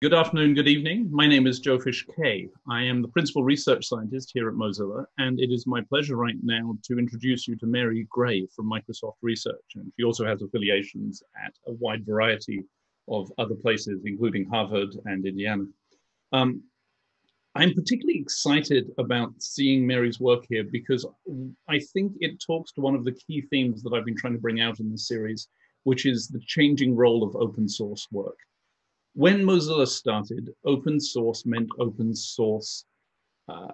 Good afternoon, good evening. My name is Joe Fish Kay. I am the principal research scientist here at Mozilla, and it is my pleasure right now to introduce you to Mary Gray from Microsoft Research. And she also has affiliations at a wide variety of other places, including Harvard and Indiana. I'm particularly excited about seeing Mary's work here because I think it talks to one of the key themes that I've been trying to bring out in this series, which is the changing role of open source work. When Mozilla started, open source meant open source uh,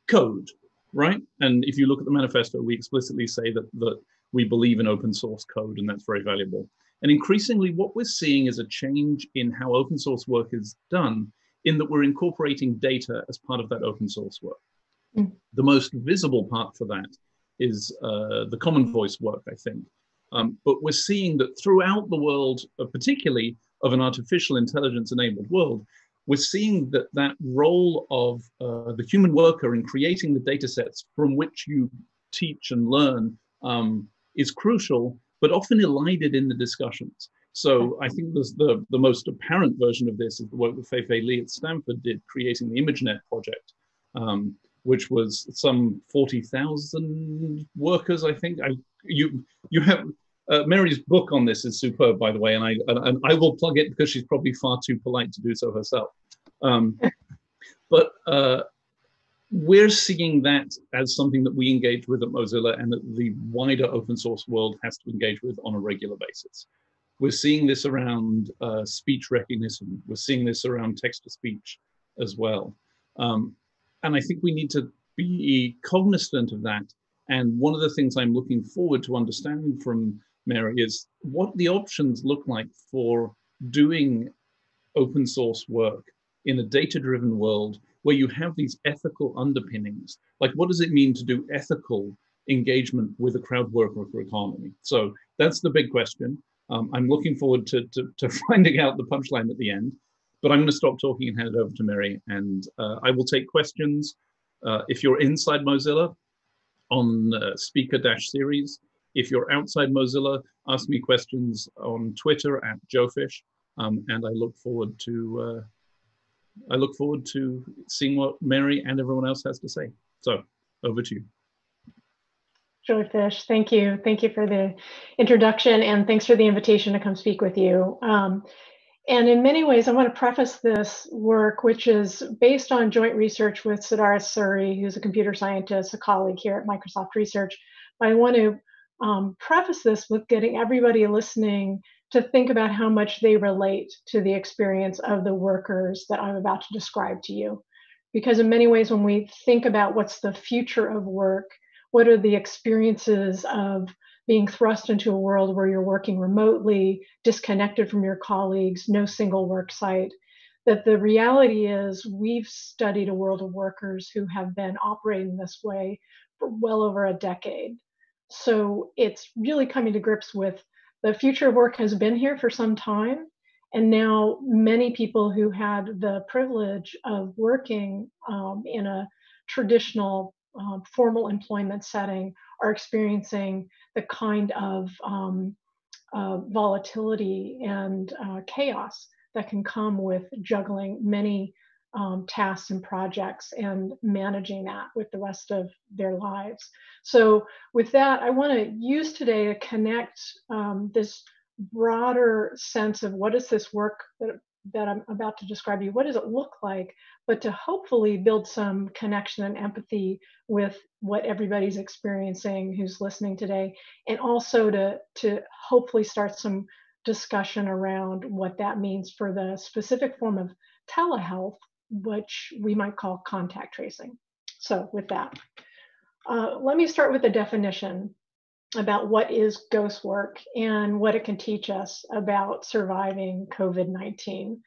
code, right? And if you look at the manifesto, we explicitly say that we believe in open source code, and that's very valuable. And increasingly, what we're seeing is a change in how open source work is done, in that we're incorporating data as part of that open source work. Mm. The most visible part for that is the common voice work, I think. But we're seeing that throughout the world, particularly of an artificial intelligence enabled world, we're seeing that that role of the human worker in creating the data sets from which you teach and learn is crucial, but often elided in the discussions. So I think the most apparent version of this is the work that Fei-Fei Li at Stanford did, creating the ImageNet project, which was some 40,000 workers, I think. You have Mary's book on this is superb, by the way, and I will plug it because she's probably far too polite to do so herself. But we're seeing that as something that we engage with at Mozilla and that the wider open source world has to engage with on a regular basis. We're seeing this around speech recognition. We're seeing this around text-to-speech as well. And I think we need to be cognizant of that. And one of the things I'm looking forward to understanding from Mary is what the options look like for doing open source work in a data-driven world where you have these ethical underpinnings. Like, what does it mean to do ethical engagement with a crowd worker economy? So that's the big question. I'm looking forward to finding out the punchline at the end, but I'm going to stop talking and hand it over to Mary, and I will take questions. If you're inside Mozilla, on speaker-series. If you're outside Mozilla, ask me questions on Twitter at JoeFish, and I look forward to seeing what Mary and everyone else has to say. So over to you. Joe Fish, thank you. Thank you for the introduction, and thanks for the invitation to come speak with you. And in many ways, I want to preface this work, which is based on joint research with Siddharth Suri, who's a computer scientist, a colleague here at Microsoft Research. But I want to preface this with getting everybody listening to think about how much they relate to the experience of the workers that I'm about to describe to you. Because in many ways, when we think about what's the future of work, what are the experiences of being thrust into a world where you're working remotely, disconnected from your colleagues, no single work site, that the reality is we've studied a world of workers who have been operating this way for well over a decade. So it's really coming to grips with the future of work has been here for some time. And now many people who had the privilege of working in a traditional formal employment setting are experiencing the kind of volatility and chaos that can come with juggling many tasks and projects and managing that with the rest of their lives. So with that, I want to use today to connect this broader sense of what is this work that I'm about to describe to you, what does it look like, but to hopefully build some connection and empathy with what everybody's experiencing who's listening today, and also to hopefully start some discussion around what that means for the specific form of telehealth, which we might call contact tracing. So with that, let me start with a definition about what is ghost work and what it can teach us about surviving COVID-19.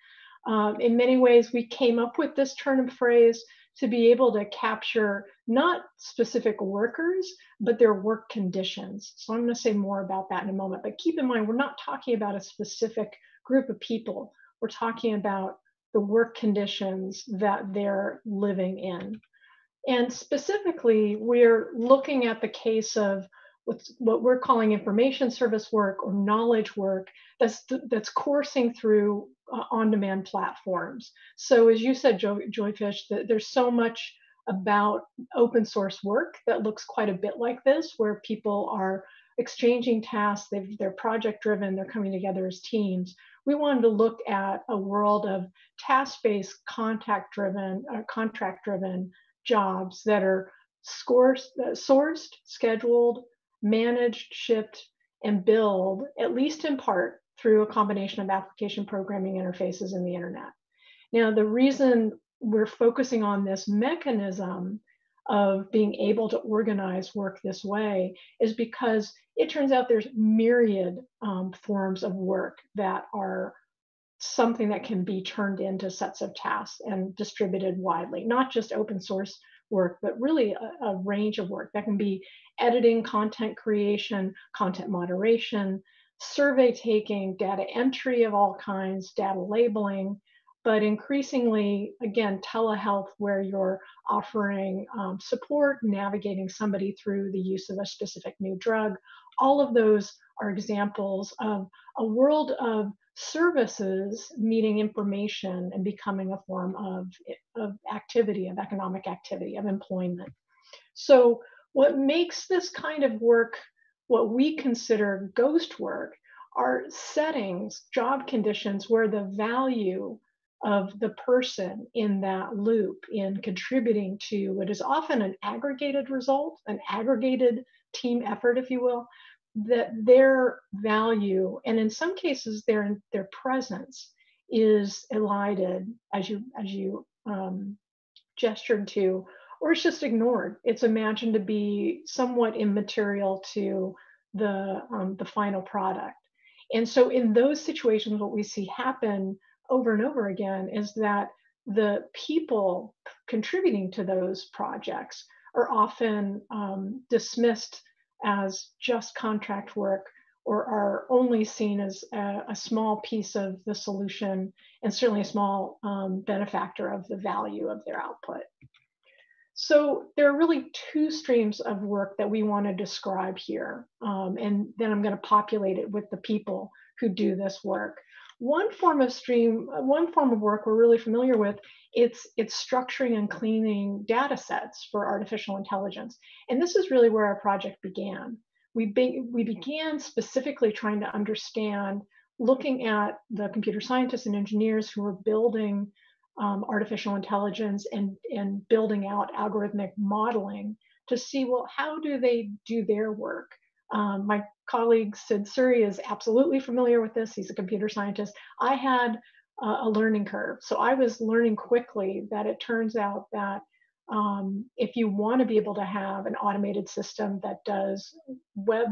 In many ways, we came up with this turn of phrase to be able to capture not specific workers, but their work conditions. So I'm going to say more about that in a moment, but keep in mind, we're not talking about a specific group of people. We're talking about the work conditions that they're living in. And specifically, we're looking at the case of what we're calling information service work or knowledge work that's coursing through on-demand platforms. So as you said, Joyfish, there's so much about open source work that looks quite a bit like this, where people are exchanging tasks, they're project driven, they're coming together as teams. We wanted to look at a world of task-based, contract-driven jobs that are sourced, scheduled, managed, shipped, and billed, at least in part, through a combination of application programming interfaces and the internet. Now, the reason we're focusing on this mechanism of being able to organize work this way is because it turns out there's myriad forms of work that are something that can be turned into sets of tasks and distributed widely, not just open source work, but really a range of work that can be editing, content creation, content moderation, survey taking, data entry of all kinds, data labeling, but increasingly, again, telehealth, where you're offering support, navigating somebody through the use of a specific new drug. All of those are examples of a world of services meeting information and becoming a form of activity, of economic activity, of employment. So what makes this kind of work what we consider ghost work are settings, job conditions where the value of the person in that loop in contributing to what is often an aggregated result, an aggregated team effort, if you will, that their value, and in some cases their presence, is elided, as you gestured to, or it's just ignored. It's imagined to be somewhat immaterial to the final product. And so in those situations, what we see happen over and over again is that the people contributing to those projects are often dismissed as just contract work, or are only seen as a small piece of the solution, and certainly a small benefactor of the value of their output. So there are really two streams of work that we want to describe here, and then I'm going to populate it with the people who do this work. One form of work we're really familiar with, it's structuring and cleaning data sets for artificial intelligence. And this is really where our project began. We began specifically trying to understand, looking at the computer scientists and engineers who were building artificial intelligence and building out algorithmic modeling to see, well, how do they do their work? My colleague Siddharth Suri is absolutely familiar with this. He's a computer scientist. I had a learning curve. So I was learning quickly that it turns out that if you want to be able to have an automated system that does web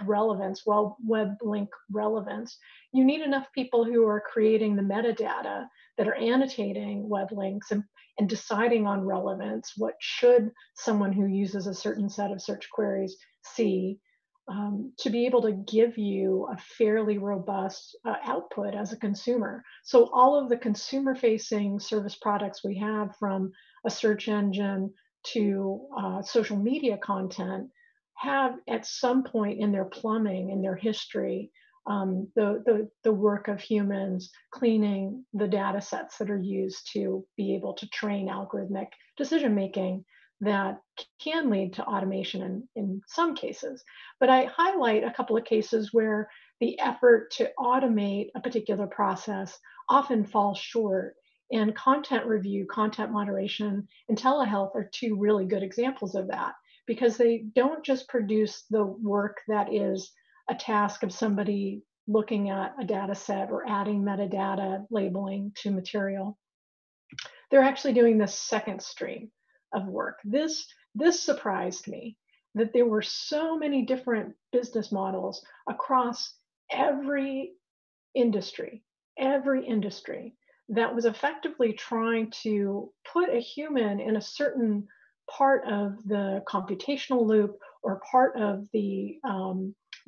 relevance, web link relevance, you need enough people who are creating the metadata that are annotating web links and deciding on relevance. What should someone who uses a certain set of search queries see, to be able to give you a fairly robust output as a consumer. So all of the consumer-facing service products we have, from a search engine to social media content, have at some point in their plumbing, in their history, the work of humans cleaning the data sets that are used to be able to train algorithmic decision making that can lead to automation in some cases. But I highlight a couple of cases where the effort to automate a particular process often falls short. And content review, content moderation, and telehealth are two really good examples of that, because they don't just produce the work that is a task of somebody looking at a data set or adding metadata labeling to material. They're actually doing the second stream of work. This surprised me, that there were so many different business models across every industry that was effectively trying to put a human in a certain part of the computational loop or part of the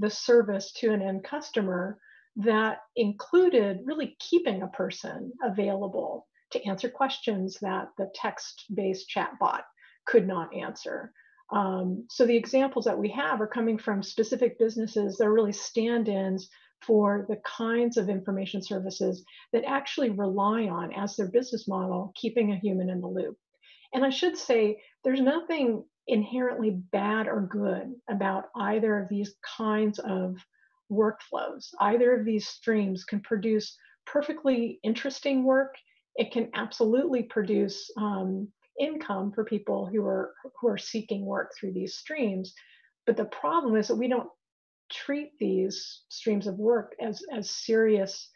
service to an end customer that included really keeping a person available to answer questions that the text-based chatbot could not answer. So the examples that we have are coming from specific businesses that are really stand-ins for the kinds of information services that actually rely on, as their business model, keeping a human in the loop. And I should say, there's nothing inherently bad or good about either of these kinds of workflows. Either of these streams can produce perfectly interesting work. It can absolutely produce income for people who are seeking work through these streams. But the problem is that we don't treat these streams of work as serious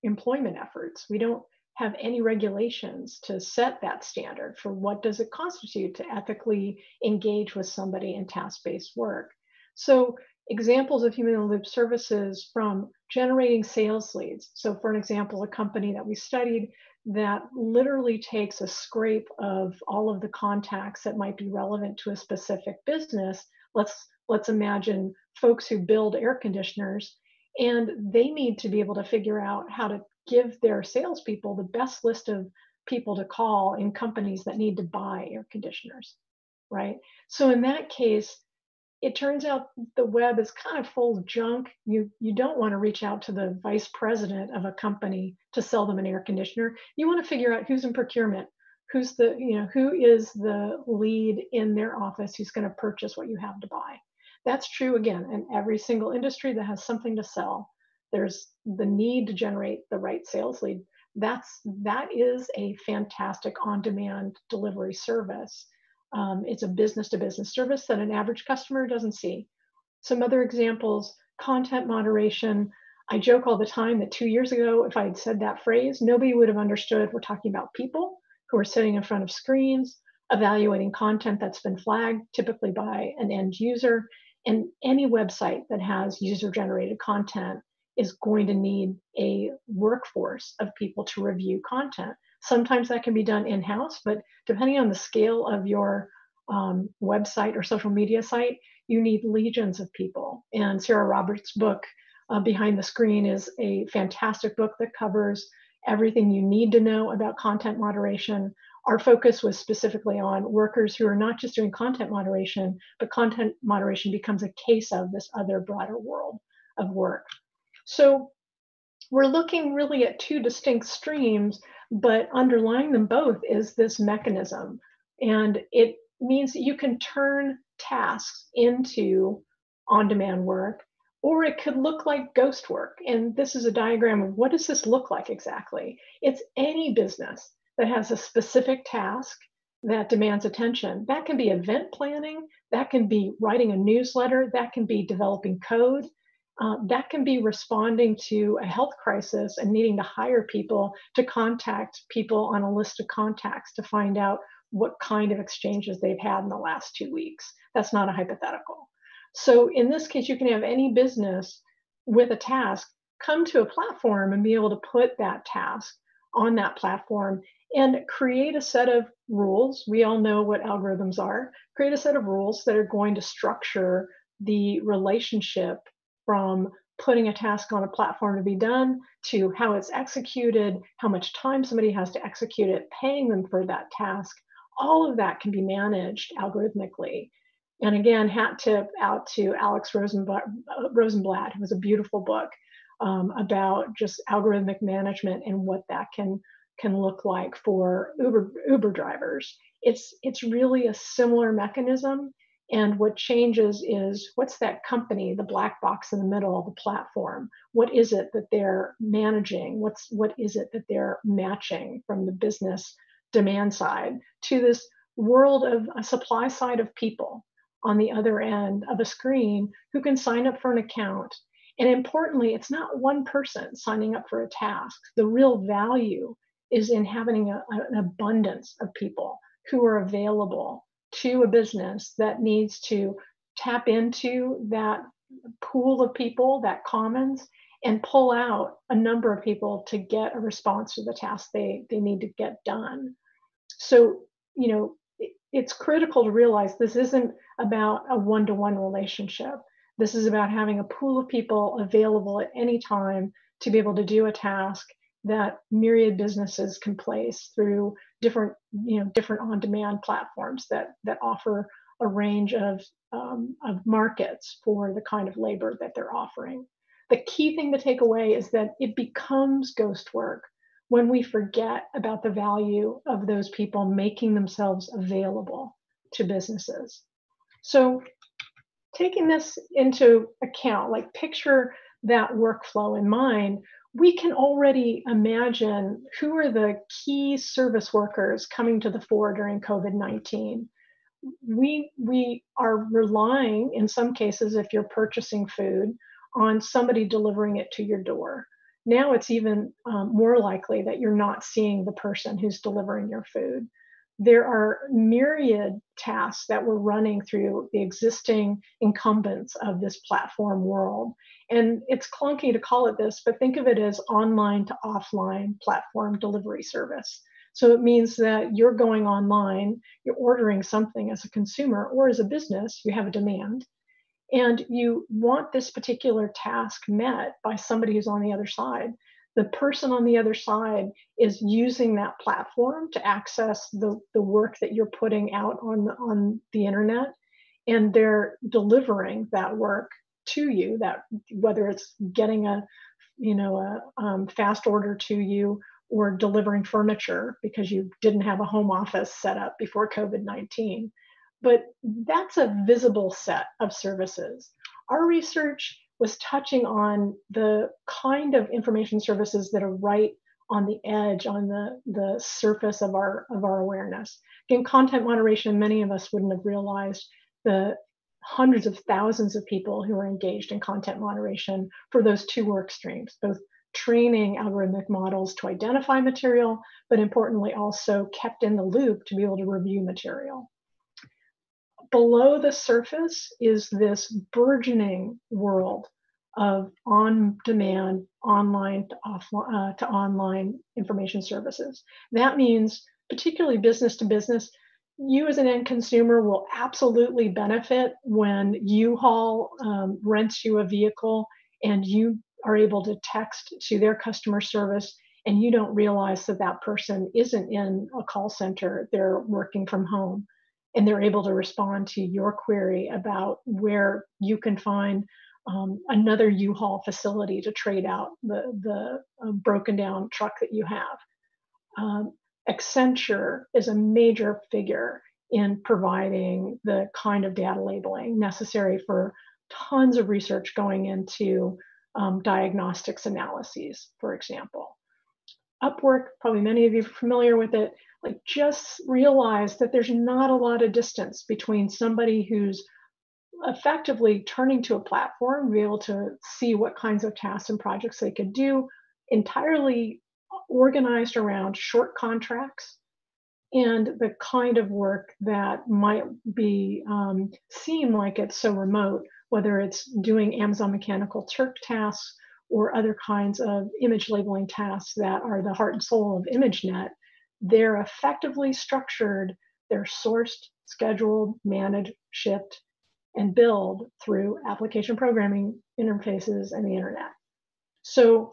employment efforts. We don't have any regulations to set that standard for what does it constitute to ethically engage with somebody in task-based work. So examples of human in the loop services from generating sales leads. So for an example, a company that we studied that literally takes a scrape of all of the contacts that might be relevant to a specific business. Let's imagine folks who build air conditioners, and they need to be able to figure out how to give their salespeople the best list of people to call in companies that need to buy air conditioners, right? So in that case, it turns out the web is kind of full of junk. You don't want to reach out to the vice president of a company to sell them an air conditioner. You want to figure out who's in procurement, who is the lead in their office who's going to purchase what you have to buy. That's true, again, in every single industry that has something to sell. There's the need to generate the right sales lead. That is a fantastic on-demand delivery service. It's a business-to-business service that an average customer doesn't see. Some other examples, content moderation. I joke all the time that 2 years ago, if I had said that phrase, nobody would have understood we're talking about people who are sitting in front of screens, evaluating content that's been flagged, typically by an end user. And any website that has user-generated content is going to need a workforce of people to review content. Sometimes that can be done in-house, but depending on the scale of your website or social media site, you need legions of people. And Sarah Roberts' book, Behind the Screen, is a fantastic book that covers everything you need to know about content moderation. Our focus was specifically on workers who are not just doing content moderation, but content moderation becomes a case of this other broader world of work. So we're looking really at two distinct streams, but underlying them both is this mechanism. And it means that you can turn tasks into on-demand work, or it could look like ghost work. And this is a diagram of what does this look like exactly? It's any business that has a specific task that demands attention. That can be event planning, that can be writing a newsletter, that can be developing code, that can be responding to a health crisis and needing to hire people to contact people on a list of contacts to find out what kind of exchanges they've had in the last 2 weeks. That's not a hypothetical. So in this case, you can have any business with a task come to a platform and be able to put that task on that platform and create a set of rules. We all know what algorithms are. Create a set of rules that are going to structure the relationship from putting a task on a platform to be done to how it's executed, how much time somebody has to execute it, paying them for that task. All of that can be managed algorithmically. And again, hat tip out to Alex Rosenblatt, who has a beautiful book about just algorithmic management and what that can look like for Uber drivers. It's really a similar mechanism. And what changes is what's that company, the black box in the middle of the platform? What is it that they're managing? What is it that they're matching from the business demand side to this world of a supply side of people on the other end of a screen who can sign up for an account? And importantly, it's not one person signing up for a task. The real value is in having an abundance of people who are available to a business that needs to tap into that pool of people, that commons, and pull out a number of people to get a response to the task they need to get done. So, it's critical to realize this isn't about a one-to-one relationship. This is about having a pool of people available at any time to be able to do a task that myriad businesses can place through different on-demand platforms that offer a range of markets for the kind of labor that they're offering. The key thing to take away is that it becomes ghost work when we forget about the value of those people making themselves available to businesses. So taking this into account, like picture that workflow in mind, we can already imagine who are the key service workers coming to the fore during COVID-19. We are relying, in some cases, if you're purchasing food, on somebody delivering it to your door. Now it's even more likely that you're not seeing the person who's delivering your food. There are myriad tasks that we're running through the existing incumbents of this platform world. And it's clunky to call it this, but think of it as online to offline platform delivery service. So it means that you're going online, you're ordering something as a consumer or as a business, you have a demand, and you want this particular task met by somebody who's on the other side. The person on the other side is using that platform to access the work that you're putting out on the internet, and they're delivering that work to you, that whether it's getting a fast order to you or delivering furniture because you didn't have a home office set up before COVID-19. But that's a visible set of services. Our research was touching on the kind of information services that are right on the edge, on the surface of our awareness. Again, content moderation, many of us wouldn't have realized the hundreds of thousands of people who are engaged in content moderation for those two work streams, both training algorithmic models to identify material, but importantly also kept in the loop to be able to review material. Below the surface is this burgeoning world of on-demand, online to online information services. That means, particularly business to business, you as an end consumer will absolutely benefit when U-Haul rents you a vehicle and you are able to text to their customer service and you don't realize that that person isn't in a call center, they're working from home. And they're able to respond to your query about where you can find another U-Haul facility to trade out the broken down truck that you have. Accenture is a major figure in providing the kind of data labeling necessary for tons of research going into diagnostics analyses, for example. Upwork, probably many of you are familiar with it, like just realize that there's not a lot of distance between somebody who's effectively turning to a platform, be able to see what kinds of tasks and projects they could do, entirely organized around short contracts, and the kind of work that might be seem like it's so remote, whether it's doing Amazon Mechanical Turk tasks or other kinds of image labeling tasks that are the heart and soul of ImageNet. They're effectively structured, they're sourced, scheduled, managed, shipped, and billed through application programming interfaces and the internet. So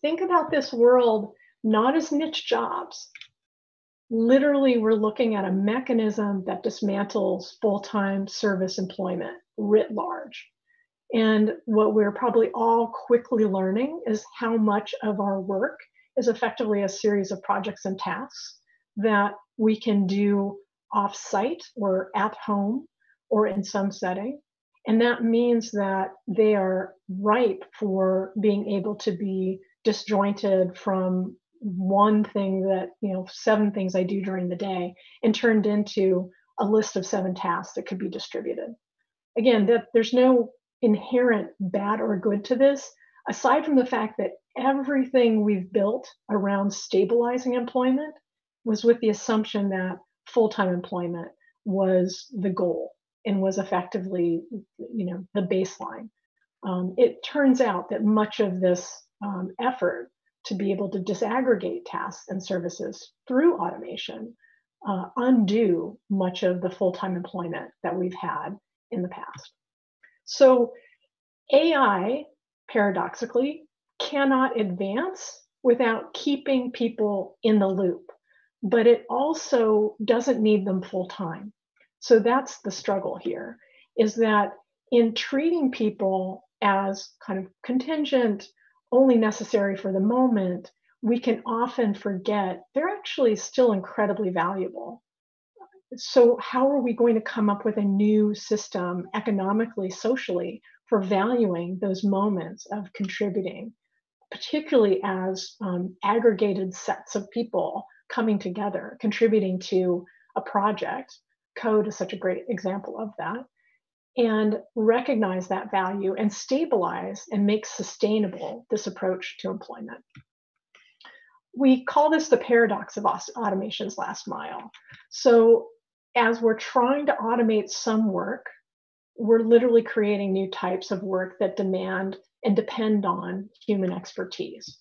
think about this world not as niche jobs. Literally, we're looking at a mechanism that dismantles full-time service employment writ large. And what we're probably all quickly learning is how much of our work is effectively a series of projects and tasks that we can do off-site or at home or in some setting. And that means that they are ripe for being able to be disjointed from one thing that, 7 things I do during the day and turned into a list of 7 tasks that could be distributed. Again, that there's no inherent bad or good to this, aside from the fact that everything we've built around stabilizing employment was with the assumption that full-time employment was the goal and was effectively, the baseline. It turns out that much of this effort to be able to disaggregate tasks and services through automation undo much of the full-time employment that we've had in the past. So AI, paradoxically, cannot advance without keeping people in the loop, but it also doesn't need them full-time. So that's the struggle here, is that in treating people as kind of contingent, only necessary for the moment, we can often forget they're actually still incredibly valuable. So how are we going to come up with a new system economically, socially, for valuing those moments of contributing, particularly as aggregated sets of people coming together, contributing to a project? Code is such a great example of that. And recognize that value and stabilize and make sustainable this approach to employment. We call this the paradox of automation's last mile. So as we're trying to automate some work, we're literally creating new types of work that demand and depend on human expertise.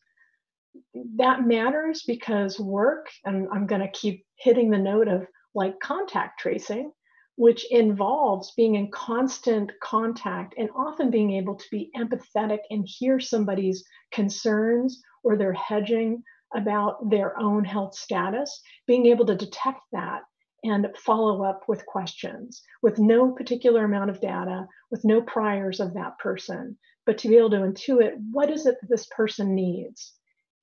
That matters because work, and I'm going to keep hitting the note of like contact tracing, which involves being in constant contact and often being able to be empathetic and hear somebody's concerns or their hedging about their own health status, being able to detect that and follow up with questions with no particular amount of data, with no priors of that person, but to be able to intuit what is it that this person needs.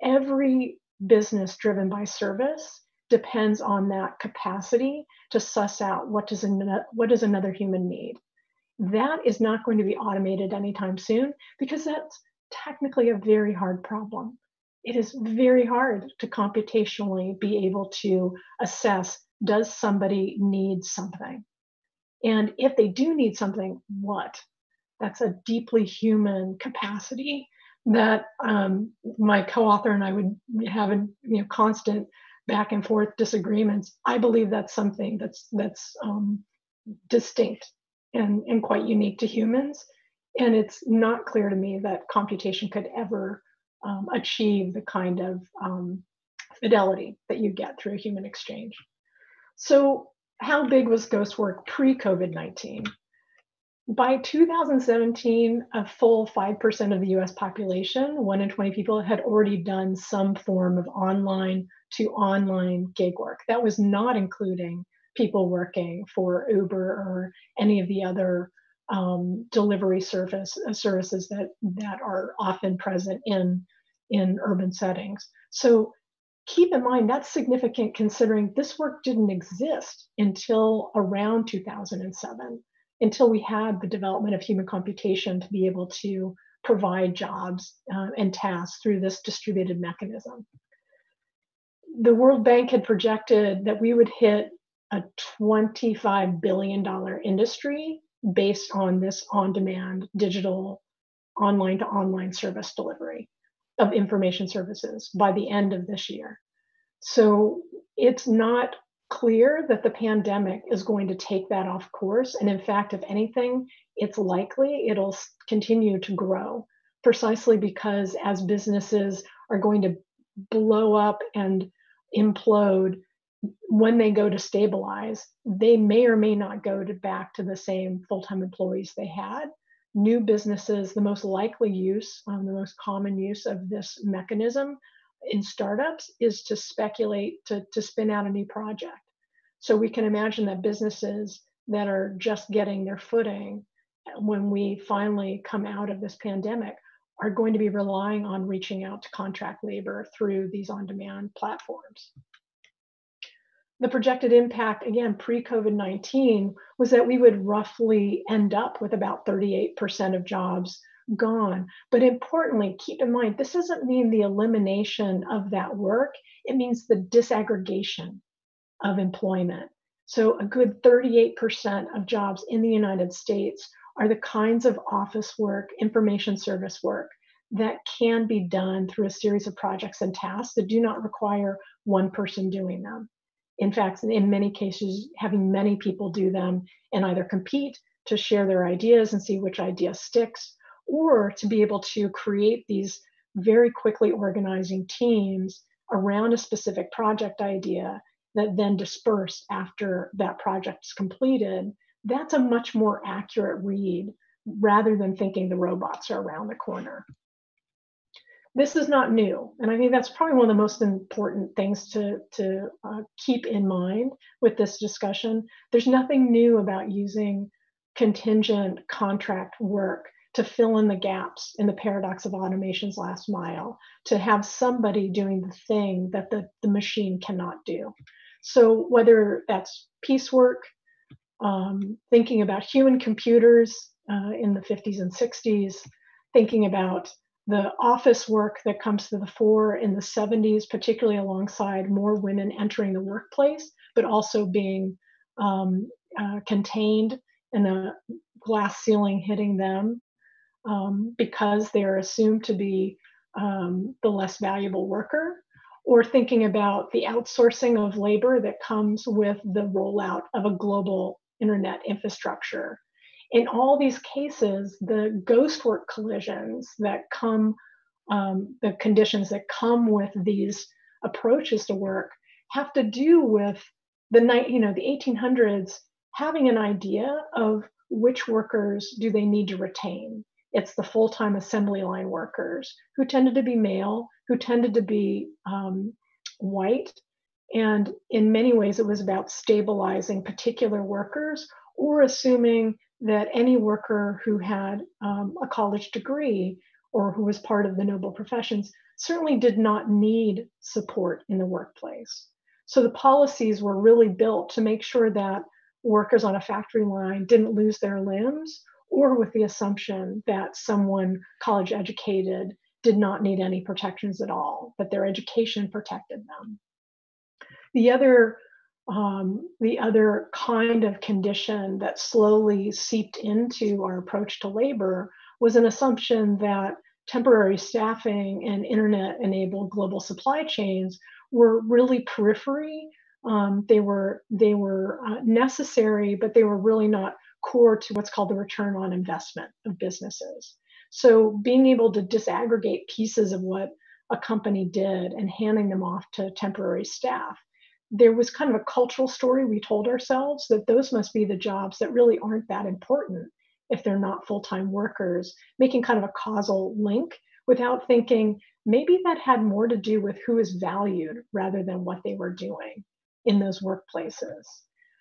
Every business driven by service depends on that capacity to suss out what does another human need. That is not going to be automated anytime soon because that's technically a very hard problem. It is very hard to computationally be able to assess, does somebody need something? And if they do need something, what? That's a deeply human capacity that my co-author and I would have constant back and forth disagreements. I believe that's something that's distinct and quite unique to humans. And it's not clear to me that computation could ever achieve the kind of fidelity that you get through a human exchange. So how big was ghost work pre-COVID-19? By 2017, a full 5% of the US population, 1 in 20 people, had already done some form of online to online gig work. That was not including people working for Uber or any of the other delivery services that are often present in urban settings. So keep in mind that's significant considering this work didn't exist until around 2007. Until we had the development of human computation to be able to provide jobs and tasks through this distributed mechanism. The World Bank had projected that we would hit a $25 billion industry based on this on-demand digital online to online service delivery of information services by the end of this year. So it's not clear that the pandemic is going to take that off course. And in fact, if anything, it's likely it'll continue to grow precisely because as businesses are going to blow up and implode, when they go to stabilize, they may or may not go back to the same full-time employees they had. New businesses, the most likely use, the most common use of this mechanism in startups is to speculate, to spin out a new project. So we can imagine that businesses that are just getting their footing when we finally come out of this pandemic are going to be relying on reaching out to contract labor through these on-demand platforms. The projected impact, again, pre-COVID-19, was that we would roughly end up with about 38% of jobs gone. But importantly, keep in mind, this doesn't mean the elimination of that work. It means the disaggregation of employment. So a good 38% of jobs in the United States are the kinds of office work, information service work that can be done through a series of projects and tasks that do not require one person doing them. In fact, in many cases, having many people do them and either compete to share their ideas and see which idea sticks, or to be able to create these very quickly organizing teams around a specific project idea that then disperse after that project is completed. That's a much more accurate read rather than thinking the robots are around the corner. this is not new. And I think that's probably one of the most important things to keep in mind with this discussion. There's nothing new about using contingent contract work to fill in the gaps in the paradox of automation's last mile, to have somebody doing the thing that the machine cannot do. So whether that's piecework, thinking about human computers in the 50s and 60s, thinking about the office work that comes to the fore in the 70s, particularly alongside more women entering the workplace, but also being contained and a glass ceiling hitting them because they're assumed to be the less valuable worker, or thinking about the outsourcing of labor that comes with the rollout of a global internet infrastructure. In all these cases, the ghost work collisions that come, the conditions that come with these approaches to work have to do with the 1800s having an idea of which workers do they need to retain. It's the full-time assembly line workers who tended to be male, who tended to be white. And in many ways, it was about stabilizing particular workers or assuming that any worker who had a college degree or who was part of the noble professions certainly did not need support in the workplace. So the policies were really built to make sure that workers on a factory line didn't lose their limbs, or with the assumption that someone college educated did not need any protections at all, that their education protected them. The other kind of condition that slowly seeped into our approach to labor was an assumption that temporary staffing and internet-enabled global supply chains were really periphery. They were necessary, but they were really not core to what's called the return on investment of businesses. So being able to disaggregate pieces of what a company did and handing them off to temporary staff, there was kind of a cultural story we told ourselves that those must be the jobs that really aren't that important if they're not full-time workers, making kind of a causal link without thinking maybe that had more to do with who is valued rather than what they were doing in those workplaces.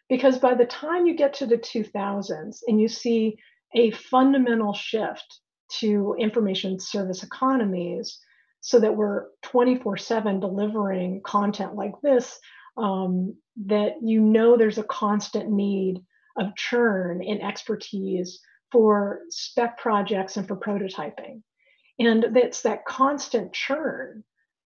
Because by the time you get to the 2000s and you see a fundamental shift to information service economies so that we're 24/7 delivering content like this, that there's a constant need of churn in expertise for spec projects and for prototyping. And it's that constant churn,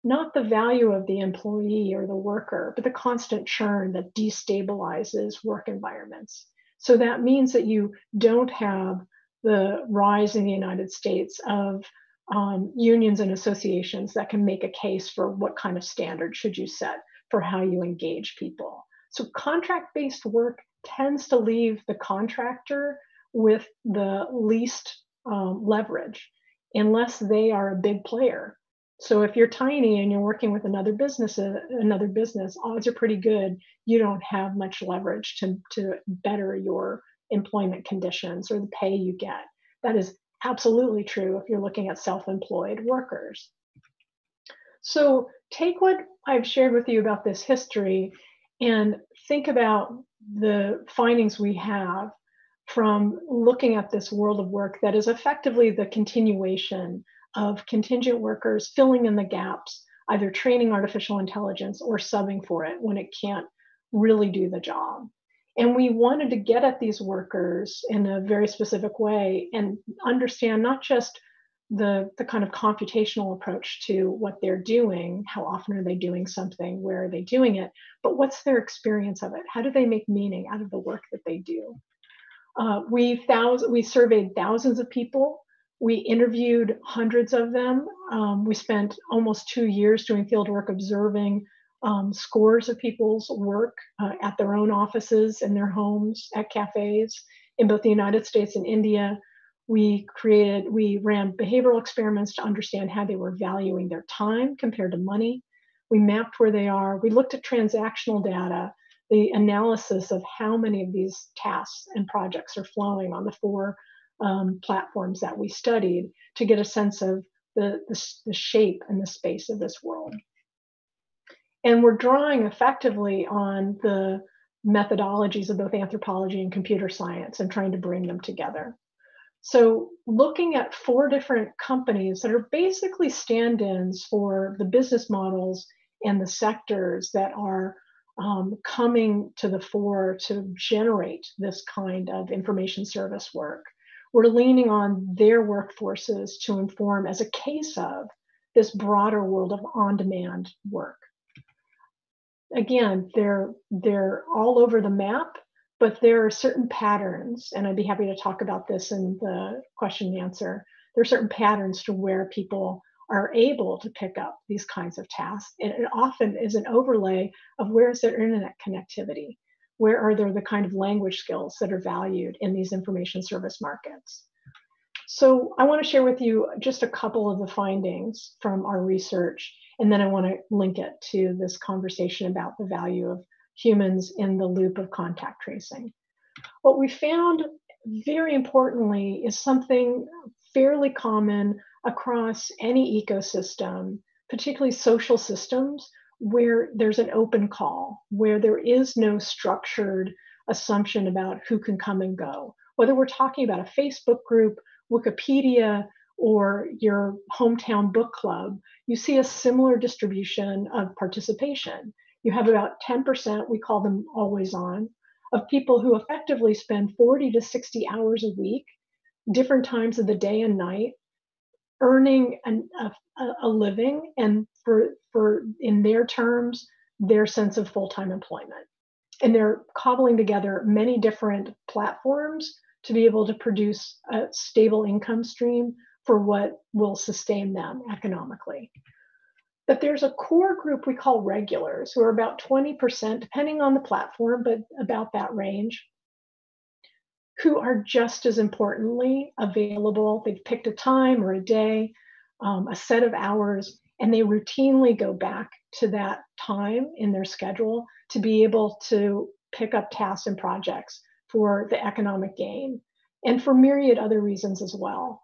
not the value of the employee or the worker, but the constant churn that destabilizes work environments. So that means that you don't have the rise in the United States of unions and associations that can make a case for what kind of standard should you set for how you engage people. So contract-based work tends to leave the contractor with the least leverage unless they are a big player. So if you're tiny and you're working with another business, odds are pretty good you don't have much leverage to better your employment conditions or the pay you get. That is absolutely true if you're looking at self-employed workers. So take what I've shared with you about this history and think about the findings we have from looking at this world of work that is effectively the continuation of contingent workers filling in the gaps, either training artificial intelligence or subbing for it when it can't really do the job. And we wanted to get at these workers in a very specific way and understand not just the kind of computational approach to what they're doing, how often are they doing something, where are they doing it, but what's their experience of it? How do they make meaning out of the work that they do? We surveyed thousands of people. We interviewed hundreds of them. We spent almost 2 years doing fieldwork observing scores of people's work at their own offices, in their homes, at cafes, in both the United States and India. We ran behavioral experiments to understand how they were valuing their time compared to money. We mapped where they are. We looked at transactional data, the analysis of how many of these tasks and projects are flowing on the 4 platforms that we studied to get a sense of the shape and the space of this world. And we're drawing effectively on the methodologies of both anthropology and computer science and trying to bring them together. So looking at 4 different companies that are basically stand-ins for the business models and the sectors that are coming to the fore to generate this kind of information service work. We're leaning on their workforces to inform as a case of this broader world of on-demand work. Again, they're all over the map, but there are certain patterns, and I'd be happy to talk about this in the question and answer. There are certain patterns to where people are able to pick up these kinds of tasks. And it often is an overlay of where is their internet connectivity? Where are there the kind of language skills that are valued in these information service markets? So I want to share with you just a couple of the findings from our research, and then I want to link it to this conversation about the value of humans in the loop of contact tracing. What we found, very importantly, is something fairly common across any ecosystem, particularly social systems, where there's an open call, where there is no structured assumption about who can come and go. Whether we're talking about a Facebook group, Wikipedia, or your hometown book club, you see a similar distribution of participation. You have about 10%, we call them always on, of people who effectively spend 40 to 60 hours a week, different times of the day and night, earning a living, and for in their terms, their sense of full-time employment. And they're cobbling together many different platforms to be able to produce a stable income stream for what will sustain them economically. But there's a core group we call regulars, who are about 20%, depending on the platform, but about that range, who are just as importantly available. They've picked a time or a day, a set of hours, and they routinely go back to that time in their schedule to be able to pick up tasks and projects for the economic gain and for myriad other reasons as well.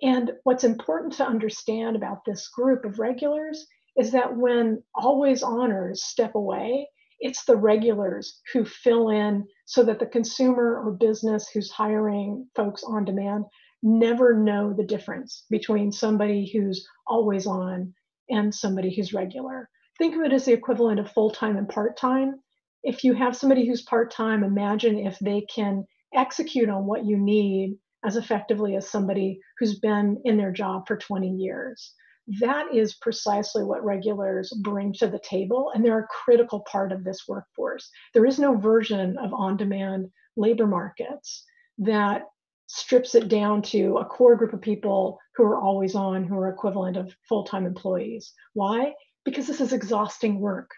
And what's important to understand about this group of regulars is that when always honors step away, it's the regulars who fill in so that the consumer or business who's hiring folks on demand never know the difference between somebody who's always on and somebody who's regular. Think of it as the equivalent of full-time and part-time. If you have somebody who's part-time, imagine if they can execute on what you need as effectively as somebody who's been in their job for 20 years. That is precisely what regulars bring to the table, and they're a critical part of this workforce. There is no version of on-demand labor markets that strips it down to a core group of people who are always on, who are equivalent of full-time employees. Why? Because this is exhausting work.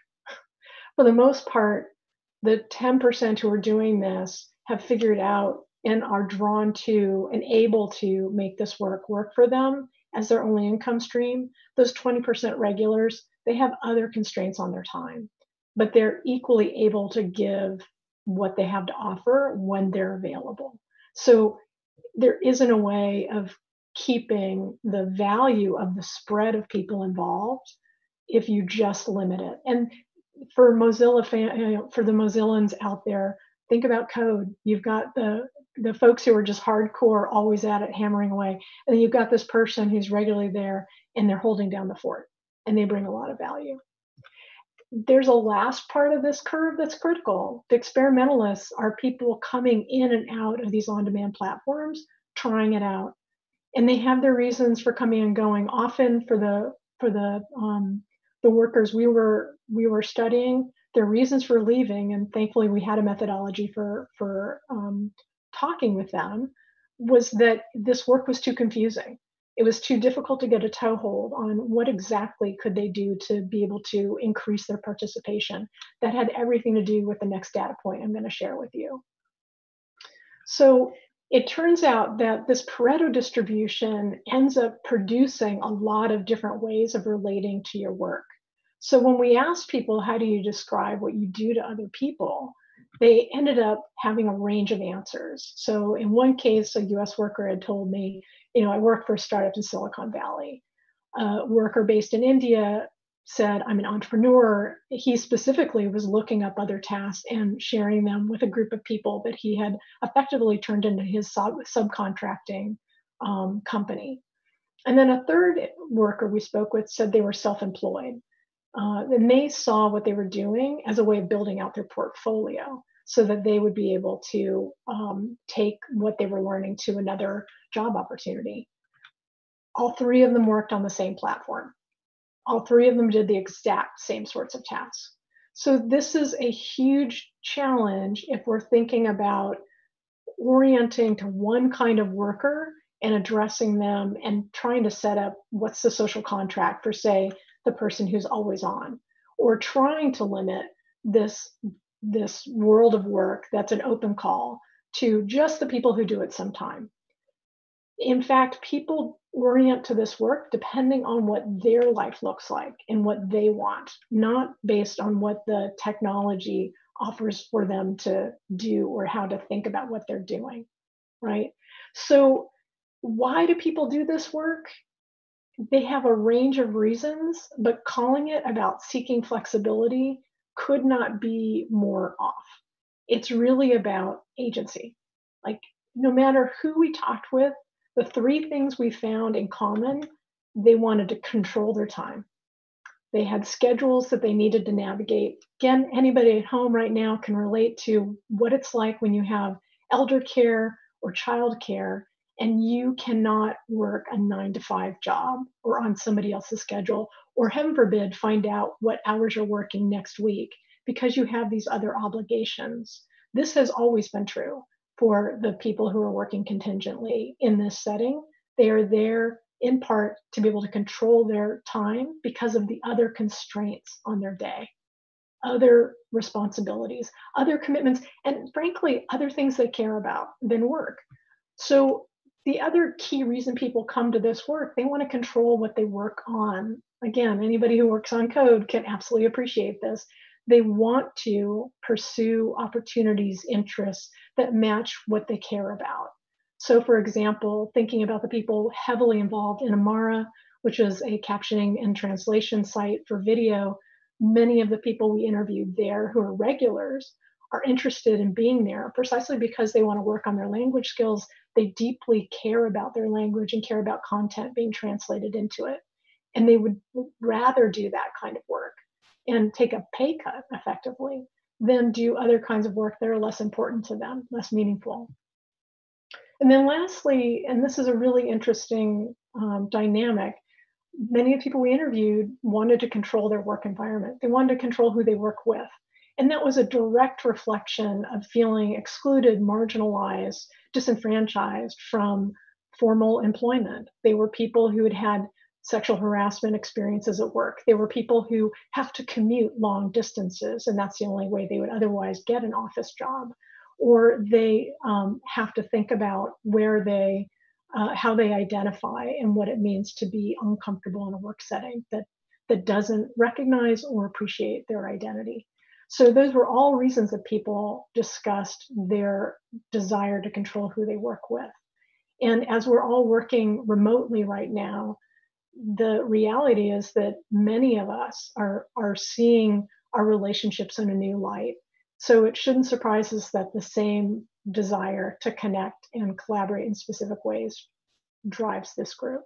For the most part, the 10% who are doing this have figured out and are drawn to and able to make this work for them as their only income stream. Those 20% regulars, they have other constraints on their time, but they're equally able to give what they have to offer when they're available. So there isn't a way of keeping the value of the spread of people involved if you just limit it. And for Mozilla for the Mozillans out there, think about code. You've got the folks who are just hardcore, always at it, hammering away. And then you've got this person who's regularly there and they're holding down the fort and they bring a lot of value. There's a last part of this curve that's critical. The experimentalists are people coming in and out of these on-demand platforms, trying it out. And they have their reasons for coming and going. Often for the workers we were studying, their reasons for leaving, and thankfully we had a methodology for talking with them, was that this work was too confusing. It was too difficult to get a toehold on what exactly could they do to be able to increase their participation. That had everything to do with the next data point I'm going to share with you. So it turns out that this Pareto distribution ends up producing a lot of different ways of relating to your work. So when we asked people, how do you describe what you do to other people? They ended up having a range of answers. So in one case, a US worker had told me, I work for a startup in Silicon Valley. a worker based in India said, I'm an entrepreneur. He specifically was looking up other tasks and sharing them with a group of people that he had effectively turned into his subcontracting company. And then a third worker we spoke with said they were self-employed. And they saw what they were doing as a way of building out their portfolio so that they would be able to take what they were learning to another job opportunity. All three of them worked on the same platform. All three of them did the exact same sorts of tasks. So this is a huge challenge if we're thinking about orienting to one kind of worker and addressing them and trying to set up what's the social contract for, say, the person who's always on, or trying to limit this world of work that's an open call to just the people who do it sometime. In fact, people orient to this work depending on what their life looks like and what they want, not based on what the technology offers for them to do or how to think about what they're doing, right? So why do people do this work? They have a range of reasons, but calling it about seeking flexibility could not be more off. It's really about agency. Like, no matter who we talked with, the three things we found in common: they wanted to control their time. They had schedules that they needed to navigate. Again, anybody at home right now can relate to what it's like when you have elder care or child care and you cannot work a 9-to-5 job or on somebody else's schedule, or heaven forbid, find out what hours you're working next week because you have these other obligations. This has always been true for the people who are working contingently in this setting. They are there in part to be able to control their time because of the other constraints on their day, other responsibilities, other commitments, and frankly, other things they care about than work. So the other key reason people come to this work, they want to control what they work on. Again, anybody who works on code can absolutely appreciate this. They want to pursue opportunities, interests that match what they care about. So for example, thinking about the people heavily involved in Amara, which is a captioning and translation site for video, many of the people we interviewed there who are regulars are interested in being there precisely because they want to work on their language skills. They deeply care about their language and care about content being translated into it. And they would rather do that kind of work and take a pay cut effectively than do other kinds of work that are less important to them, less meaningful. And then lastly, and this is a really interesting dynamic, many of the people we interviewed wanted to control their work environment. They wanted to control who they work with. And that was a direct reflection of feeling excluded, marginalized, disenfranchised from formal employment. They were people who had had sexual harassment experiences at work. They were people who have to commute long distances, and that's the only way they would otherwise get an office job. Or they have to think about where they, how they identify and what it means to be uncomfortable in a work setting that doesn't recognize or appreciate their identity. So those were all reasons that people discussed their desire to control who they work with. And as we're all working remotely right now, the reality is that many of us are seeing our relationships in a new light. So it shouldn't surprise us that the same desire to connect and collaborate in specific ways drives this group.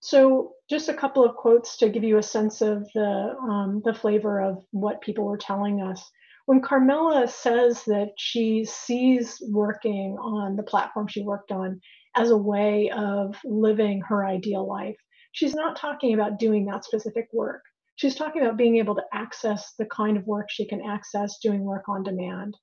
So just a couple of quotes to give you a sense of the flavor of what people were telling us. When Carmela says that she sees working on the platform she worked on as a way of living her ideal life, she's not talking about doing that specific work. She's talking about being able to access the kind of work she can access doing work on demand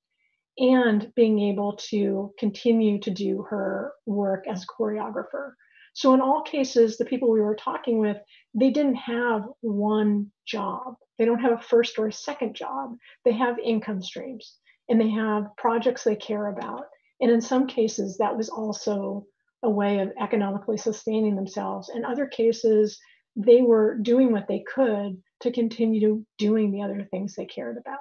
and being able to continue to do her work as a choreographer. So in all cases, the people we were talking with, they didn't have one job. They don't have a first or a second job. They have income streams and they have projects they care about. And in some cases, that was also a way of economically sustaining themselves. In other cases, they were doing what they could to continue doing the other things they cared about.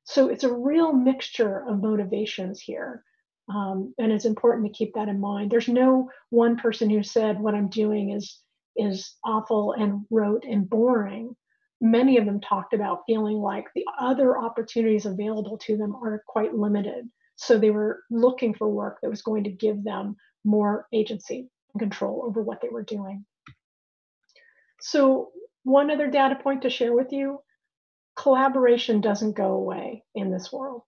So it's a real mixture of motivations here. And it's important to keep that in mind. There's no one person who said what I'm doing is is awful and rote and boring, many of them talked about feeling like the other opportunities available to them are quite limited. So they were looking for work that was going to give them more agency and control over what they were doing. So one other data point to share with you, collaboration doesn't go away in this world.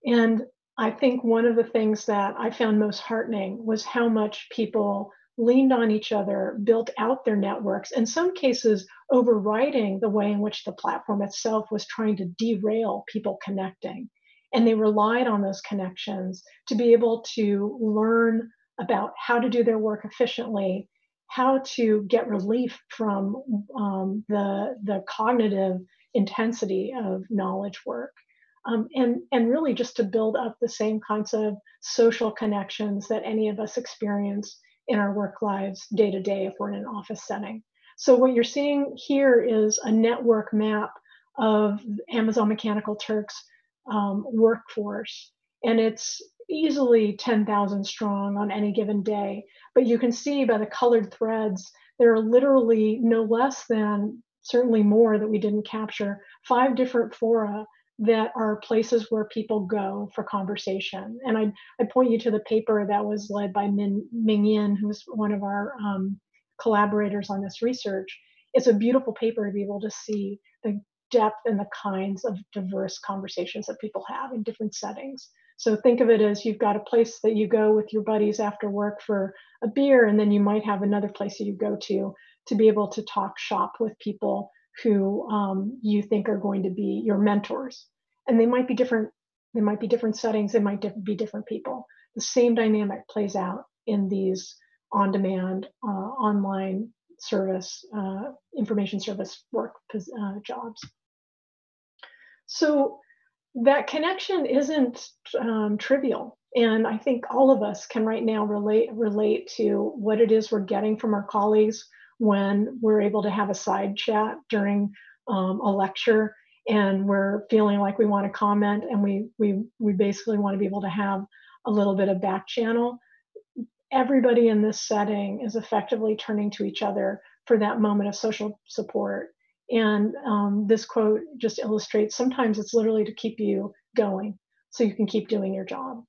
And I think one of the things that I found most heartening was how much people leaned on each other, built out their networks, in some cases overriding the way in which the platform itself was trying to derail people connecting. And they relied on those connections to be able to learn about how to do their work efficiently, how to get relief from the cognitive intensity of knowledge work. And really just to build up the same kinds of social connections that any of us experience in our work lives day to day if we're in an office setting. So what you're seeing here is a network map of Amazon Mechanical Turk's workforce, and it's easily 10,000 strong on any given day. But you can see by the colored threads, there are literally no less than, certainly more that we didn't capture, 5 different fora that are places where people go for conversation. And I point you to the paper that was led by Ming Yin, who's one of our collaborators on this research. It's a beautiful paper to be able to see the depth and the kinds of diverse conversations that people have in different settings. So think of it as you've got a place that you go with your buddies after work for a beer, and then you might have another place that you go to be able to talk shop with people who you think are going to be your mentors. And they might be different. They might be different settings. They might be different people. The same dynamic plays out in these on-demand, online service, information service work jobs. So that connection isn't trivial. And I think all of us can right now relate to what it is we're getting from our colleagues when we're able to have a side chat during a lecture, and we're feeling like we want to comment, and we basically want to be able to have a little bit of back channel. Everybody in this setting is effectively turning to each other for that moment of social support. And this quote just illustrates, sometimes it's literally to keep you going so you can keep doing your job,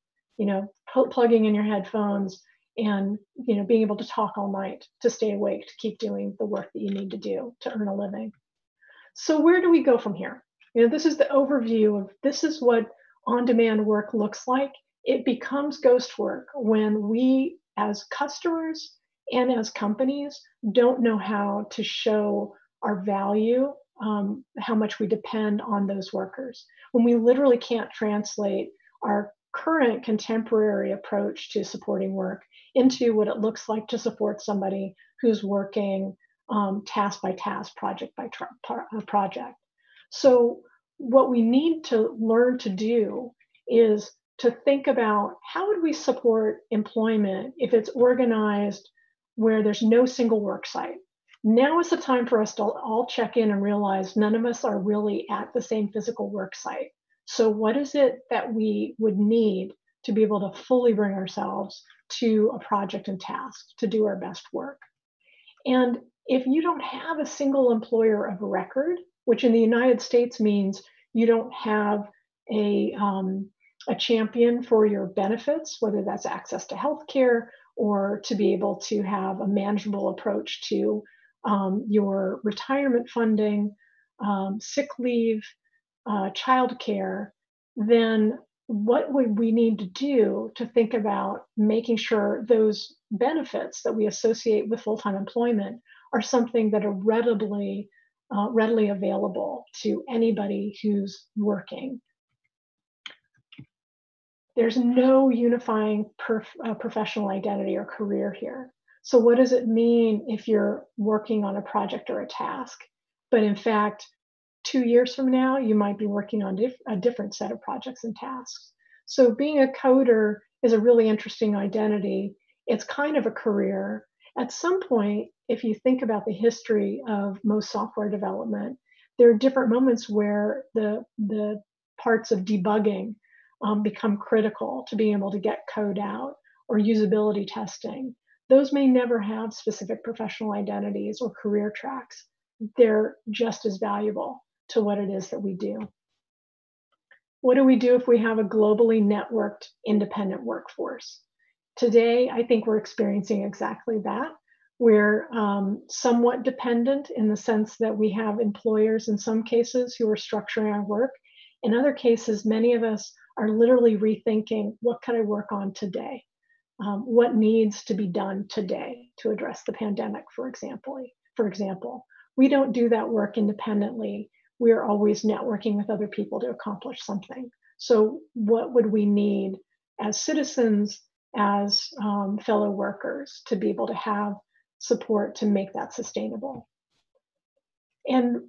plugging in your headphones and being able to talk all night to stay awake, to keep doing the work that you need to do to earn a living. So where do we go from here? This is the overview of, this is what on-demand work looks like. It becomes ghost work when we as customers and as companies don't know how to show our value, how much we depend on those workers. When we literally can't translate our current contemporary approach to supporting work into what it looks like to support somebody who's working task by task, project by project. So what we need to learn to do is to think about, how would we support employment if it's organized where there's no single work site? Now is the time for us to all check in and realize none of us are really at the same physical work site. So what is it that we would need to be able to fully bring ourselves to a project and task to do our best work? And if you don't have a single employer of record, which in the United States means you don't have a champion for your benefits, whether that's access to healthcare or to be able to have a manageable approach to your retirement funding, sick leave, childcare, then what would we need to do to think about making sure those benefits that we associate with full-time employment are something that are readily available to anybody who's working? There's no unifying professional identity or career here. So what does it mean if you're working on a project or a task, but in fact, 2 years from now, you might be working on a different set of projects and tasks? So being a coder is a really interesting identity. It's kind of a career. At some point, if you think about the history of most software development, there are different moments where the parts of debugging become critical to being able to get code out, or usability testing. those may never have specific professional identities or career tracks. They're just as valuable to what it is that we do. What do we do if we have a globally networked independent workforce? Today, I think we're experiencing exactly that. We're somewhat dependent in the sense that we have employers in some cases who are structuring our work. In other cases, many of us are literally rethinking, what can I work on today? What needs to be done today to address the pandemic, for example. We don't do that work independently. We're always networking with other people to accomplish something. So what would we need as citizens, as fellow workers, to be able to have support to make that sustainable? And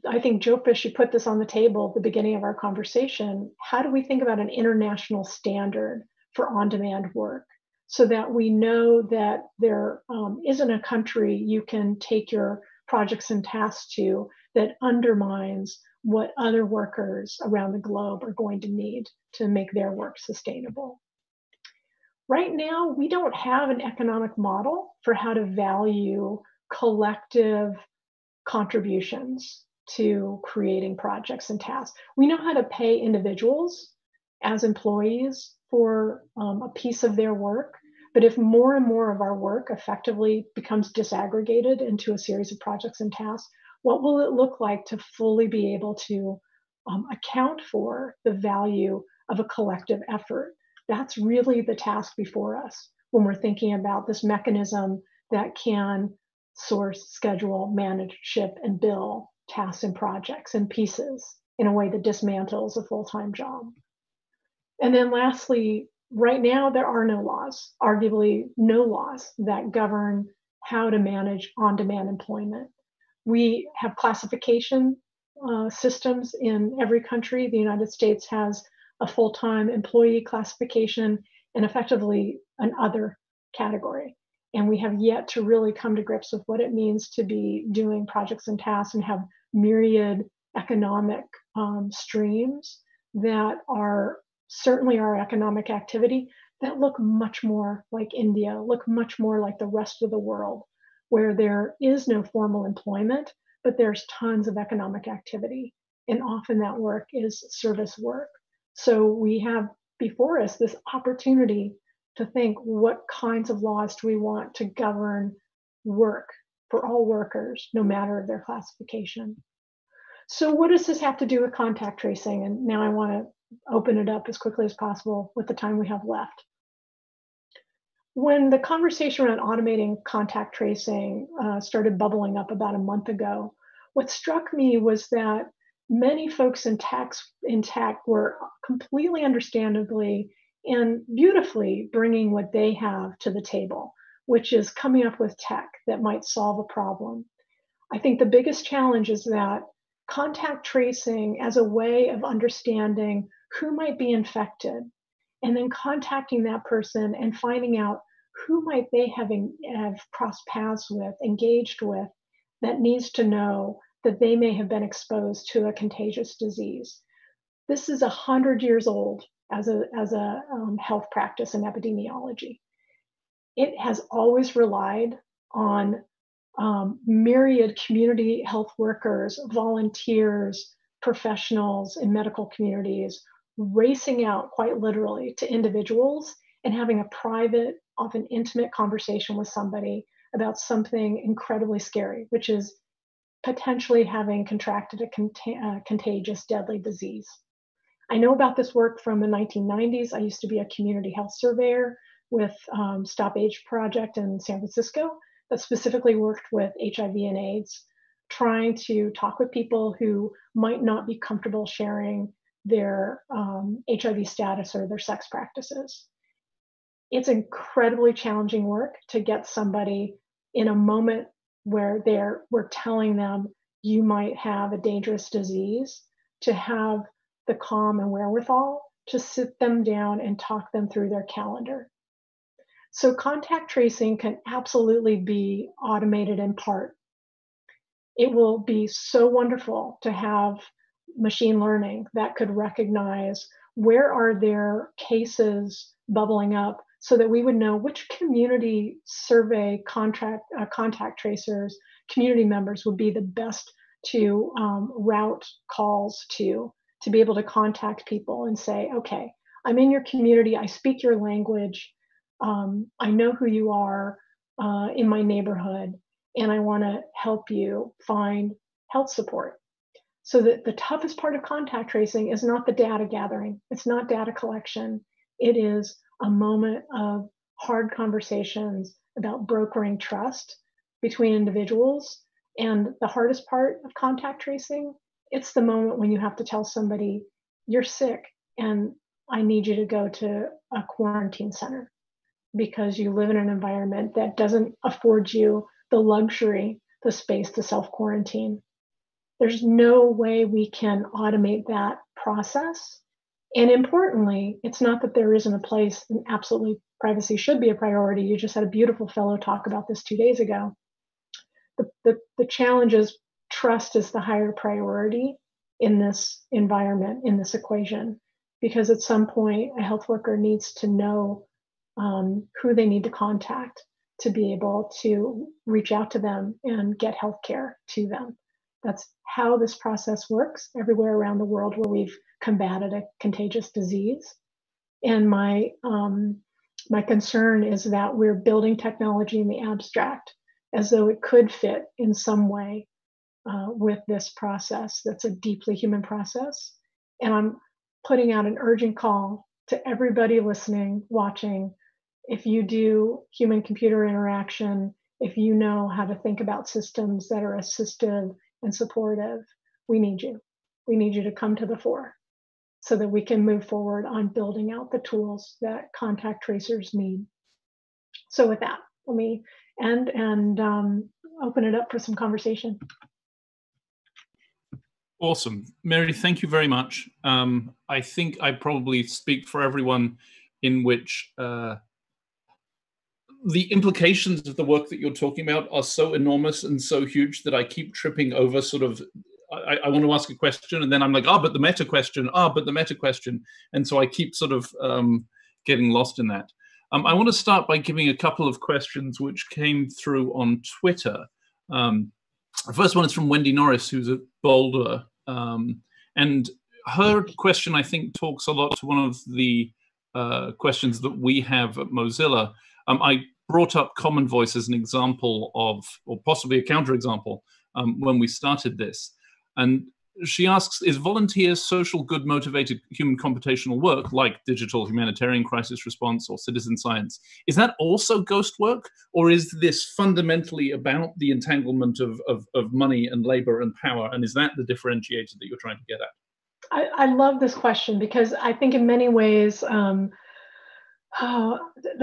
I think, Joe Fish, you put this on the table at the beginning of our conversation. How do we think about an international standard for on-demand work so that we know that there isn't a country you can take your projects and tasks to that undermines what other workers around the globe are going to need to make their work sustainable? Right now, we don't have an economic model for how to value collective contributions to creating projects and tasks. We know how to pay individuals as employees for a piece of their work, but if more and more of our work effectively becomes disaggregated into a series of projects and tasks, what will it look like to fully be able to account for the value of a collective effort? That's really the task before us when we're thinking about this mechanism that can source, schedule, manage, ship, and bill tasks and projects and pieces in a way that dismantles a full-time job. And then lastly, right now, there are no laws, arguably no laws that govern how to manage on-demand employment. We have classification systems in every country. The United States has a full-time employee classification and effectively an other category. And we have yet to really come to grips with what it means to be doing projects and tasks and have myriad economic streams that are certainly our economic activity that look much more like India, look much more like the rest of the world, where there is no formal employment, but there's tons of economic activity. And often that work is service work. So we have before us this opportunity to think, what kinds of laws do we want to govern work for all workers, no matter their classification? So what does this have to do with contact tracing? And now I want to open it up as quickly as possible with the time we have left. When the conversation around automating contact tracing started bubbling up about a month ago, what struck me was that many folks in tech were completely understandably and beautifully bringing what they have to the table, which is coming up with tech that might solve a problem. I think the biggest challenge is that contact tracing as a way of understanding who might be infected, and then contacting that person and finding out who might they have crossed paths with, engaged with, that needs to know that they may have been exposed to a contagious disease. This is 100 years old as a health practice in epidemiology. It has always relied on myriad community health workers, volunteers, professionals in medical communities, racing out quite literally to individuals and having a private, often intimate conversation with somebody about something incredibly scary, which is potentially having contracted a contagious, deadly disease. I know about this work from the 1990s. I used to be a community health surveyor with Stop AIDS Project in San Francisco that specifically worked with HIV and AIDS, trying to talk with people who might not be comfortable sharing their HIV status or their sex practices. It's incredibly challenging work to get somebody in a moment where we're telling them you might have a dangerous disease, to have the calm and wherewithal to sit them down and talk them through their calendar. So contact tracing can absolutely be automated in part. It will be so wonderful to have machine learning that could recognize where are there cases bubbling up so that we would know which community survey contact tracers, community members would be the best to route calls to be able to contact people and say, okay, I'm in your community, I speak your language, I know who you are in my neighborhood, and I want to help you find health support. So that the toughest part of contact tracing is not the data gathering, it's not data collection, it is a moment of hard conversations about brokering trust between individuals. And the hardest part of contact tracing, it's the moment when you have to tell somebody, you're sick and I need you to go to a quarantine center because you live in an environment that doesn't afford you the luxury, the space to self-quarantine. There's no way we can automate that process. And importantly, it's not that there isn't a place, and absolutely privacy should be a priority. You just had a beautiful fellow talk about this 2 days ago. The challenge is trust is the higher priority in this environment, in this equation, because at some point a health worker needs to know who they need to contact to be able to reach out to them and get health care to them. That's how this process works everywhere around the world where we've combated a contagious disease. And my concern is that we're building technology in the abstract as though it could fit in some way with this process that's a deeply human process. And I'm putting out an urgent call to everybody listening, watching. If you do human-computer interaction, if you know how to think about systems that are assistive and supportive, we need you. We need you to come to the fore so that we can move forward on building out the tools that contact tracers need. So with that, let me end and open it up for some conversation. Awesome. Mary, thank you very much. I think I probably speak for everyone in which the implications of the work that you're talking about are so enormous and so huge that I keep tripping over sort of, I want to ask a question and then I'm like, but the meta question, but the meta question. And so I keep sort of getting lost in that. I want to start by giving a couple of questions which came through on Twitter. The first one is from Wendy Norris, who's at Boulder. And her question, I think, talks a lot to one of the questions that we have at Mozilla. I brought up Common Voice as an example of, or possibly a counterexample, when we started this. And she asks, is volunteer social good motivated human computational work, like digital humanitarian crisis response or citizen science, is that also ghost work? Or is this fundamentally about the entanglement of money and labor and power? And is that the differentiator that you're trying to get at? I love this question because I think in many ways, the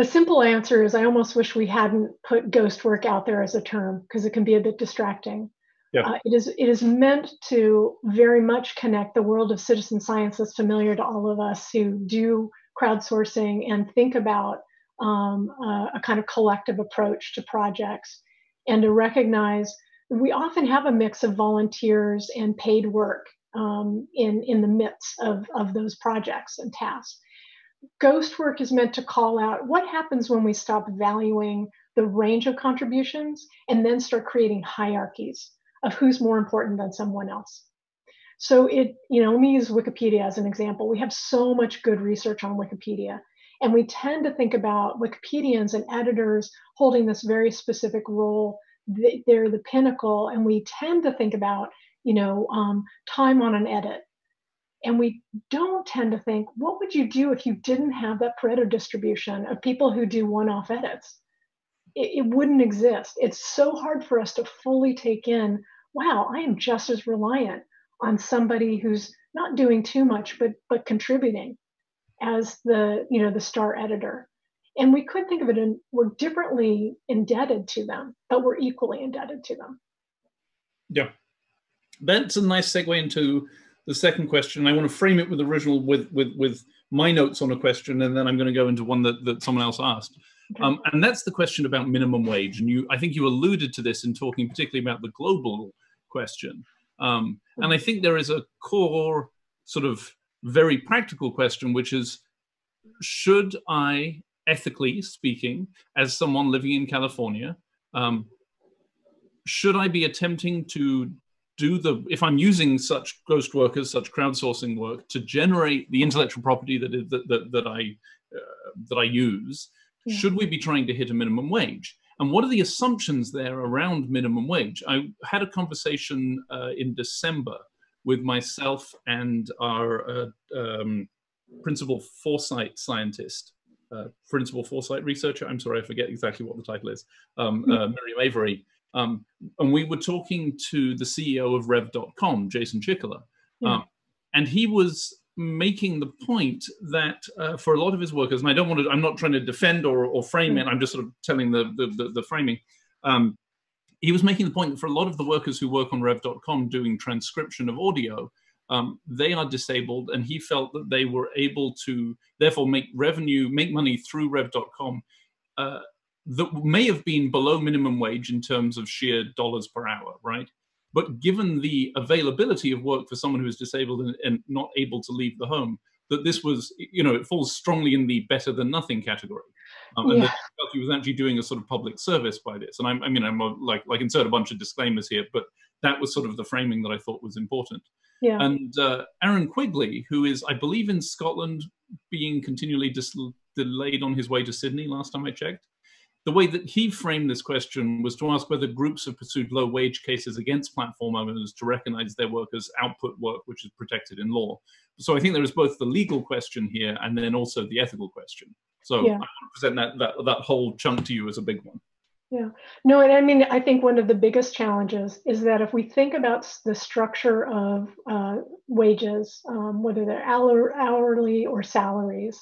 simple answer is I almost wish we hadn't put ghost work out there as a term because it can be a bit distracting. Yeah. It is meant to very much connect the world of citizen science that's familiar to all of us who do crowdsourcing and think about a kind of collective approach to projects, and to recognize we often have a mix of volunteers and paid work in the midst of those projects and tasks. Ghost work is meant to call out what happens when we stop valuing the range of contributions and then start creating hierarchies of who's more important than someone else. So let me use Wikipedia as an example. We have so much good research on Wikipedia, and we tend to think about Wikipedians and editors holding this very specific role. They're the pinnacle, and we tend to think about, time on an edit. And we don't tend to think, what would you do if you didn't have that Pareto distribution of people who do one-off edits? It wouldn't exist. It's so hard for us to fully take in, wow, I am just as reliant on somebody who's not doing too much, but contributing as the star editor. And we could think of it we're differently indebted to them, but we're equally indebted to them. Yeah, that's a nice segue into the second question. I want to frame it with my notes on a question, and then I'm going to go into one that someone else asked. Okay. And that's the question about minimum wage. And I think you alluded to this in talking particularly about the global question. And I think there is a core sort of very practical question, which is, should I ethically speaking, as someone living in California, should I be attempting to if I'm using such ghost workers, such crowdsourcing work to generate the intellectual property that I use, should we be trying to hit a minimum wage? And what are the assumptions there around minimum wage? I had a conversation in December with myself and our principal foresight scientist, principal foresight researcher. I'm sorry, I forget exactly what the title is. Miriam Avery. And we were talking to the CEO of Rev.com, Jason Chicala. And he was making the point that for a lot of his workers, and I'm not trying to defend or frame it, I'm just sort of telling the framing. He was making the point that for a lot of the workers who work on Rev.com doing transcription of audio, they are disabled, and he felt that they were able to therefore make money through Rev.com that may have been below minimum wage in terms of sheer dollars per hour, right? But given the availability of work for someone who is disabled and not able to leave the home, that this was, it falls strongly in the better than nothing category. And that he was actually doing a sort of public service by this. And I'm like insert a bunch of disclaimers here, but that was sort of the framing that I thought was important. Yeah. And Aaron Quigley, who is, I believe, in Scotland, being continually delayed on his way to Sydney last time I checked, the way that he framed this question was to ask whether groups have pursued low-wage cases against platform owners to recognize their work as output work, which is protected in law. So I think there is both the legal question here and then also the ethical question. So I present that whole chunk to you as a big one. Yeah. No, and I mean, I think one of the biggest challenges is that if we think about the structure of wages, whether they're hourly or salaries,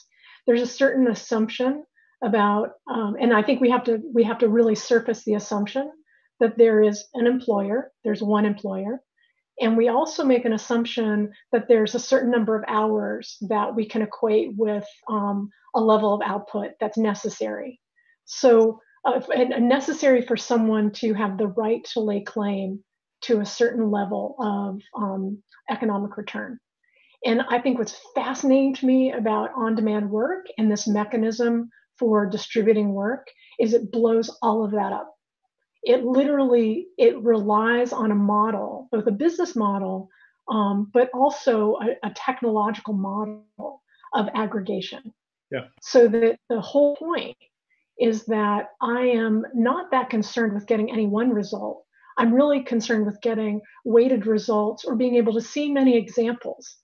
there's a certain assumption about, and I think we have to really surface the assumption that there is an employer, there's one employer, and we also make an assumption that there's a certain number of hours that we can equate with a level of output that's necessary. So, and necessary for someone to have the right to lay claim to a certain level of economic return. And I think what's fascinating to me about on-demand work and this mechanism for distributing work is it blows all of that up. It relies on a model, both a business model, but also a technological model of aggregation. Yeah. So that the whole point is that I am not that concerned with getting any one result. I'm really concerned with getting weighted results or being able to see many examples.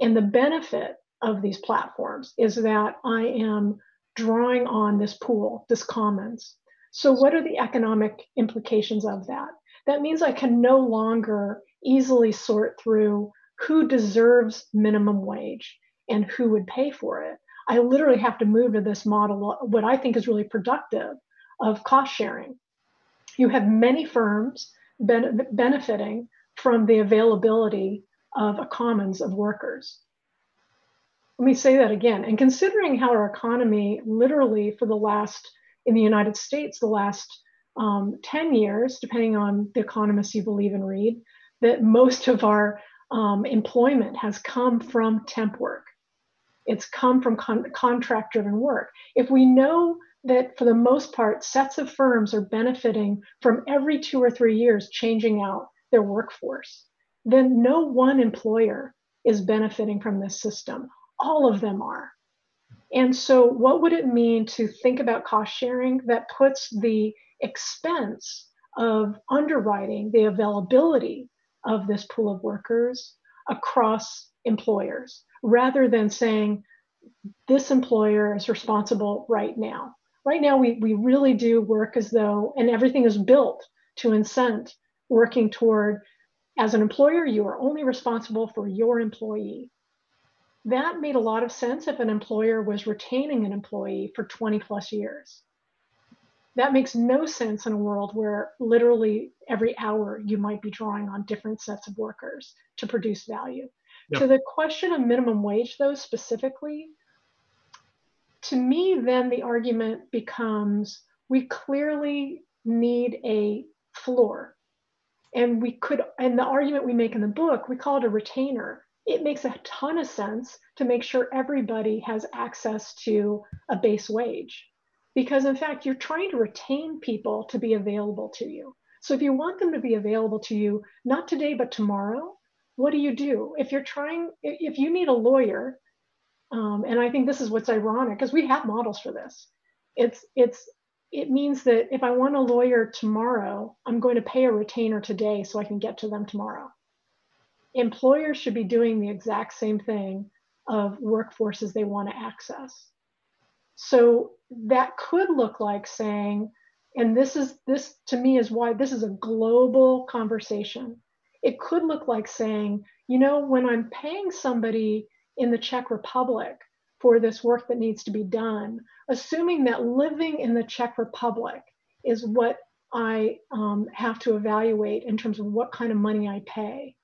And the benefit of these platforms is that I am drawing on this pool, this commons. So what are the economic implications of that? That means I can no longer easily sort through who deserves minimum wage and who would pay for it. I literally have to move to this model, what I think is really productive, of cost sharing. You have many firms benefiting from the availability of a commons of workers. Let me say that again. And considering how our economy literally for in the United States, the last 10 years, depending on the economists you believe and read, that most of our employment has come from temp work. It's come from contract-driven work. If we know that for the most part, sets of firms are benefiting from every 2 or 3 years changing out their workforce, then no one employer is benefiting from this system. All of them are. And so what would it mean to think about cost sharing that puts the expense of underwriting the availability of this pool of workers across employers, rather than saying this employer is responsible right now. Right now, we really do work as though, and everything is built to incent working toward, as an employer, you are only responsible for your employee. That made a lot of sense if an employer was retaining an employee for 20 plus years. That makes no sense in a world where literally every hour you might be drawing on different sets of workers to produce value. Yep. To the question of minimum wage, though, specifically, to me, then the argument becomes we clearly need a floor. And the argument we make in the book, we call it a retainer. it makes a ton of sense to make sure everybody has access to a base wage. Because in fact, you're trying to retain people to be available to you. So if you want them to be available to you, not today, but tomorrow, what do? If you need a lawyer, and I think this is what's ironic, because we have models for this. It means that if I want a lawyer tomorrow, I'm going to pay a retainer today so I can get to them tomorrow. Employers should be doing the exact same thing of workforces they want to access. So that could look like saying, and this to me is why this is a global conversation. It could look like saying, when I'm paying somebody in the Czech Republic for this work that needs to be done, assuming that living in the Czech Republic is what I have to evaluate in terms of what kind of money I pay.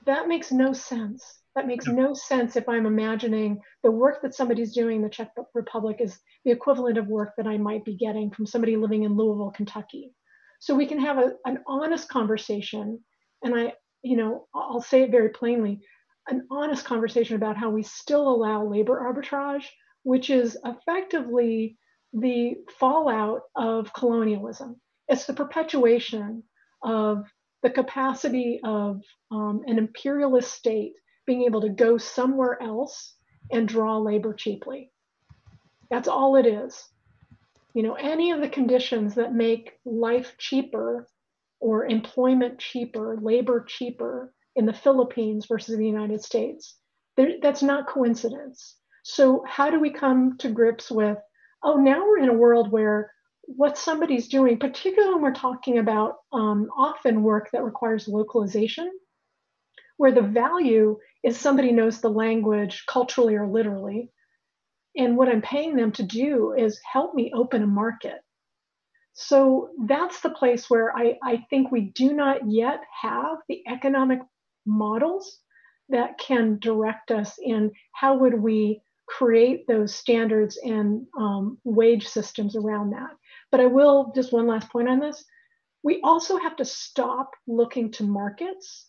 That makes no sense. That makes no sense if I'm imagining the work that somebody's doing in the Czech Republic is the equivalent of work that I might be getting from somebody living in Louisville, Kentucky. So we can have an honest conversation, and I'll say it very plainly, an honest conversation about how we still allow labor arbitrage, which is effectively the fallout of colonialism. It's the perpetuation of the capacity of an imperialist state being able to go somewhere else and draw labor cheaply. That's all it is. Any of the conditions that make life cheaper or employment cheaper, labor cheaper in the Philippines versus the United States, that's not coincidence. So how do we come to grips with, now we're in a world where what somebody's doing, particularly when we're talking about often work that requires localization, where the value is somebody knows the language culturally or literally, and what I'm paying them to do is help me open a market. So that's the place where I think we do not yet have the economic models that can direct us in how would we create those standards and wage systems around that. But I will, just one last point on this, we also have to stop looking to markets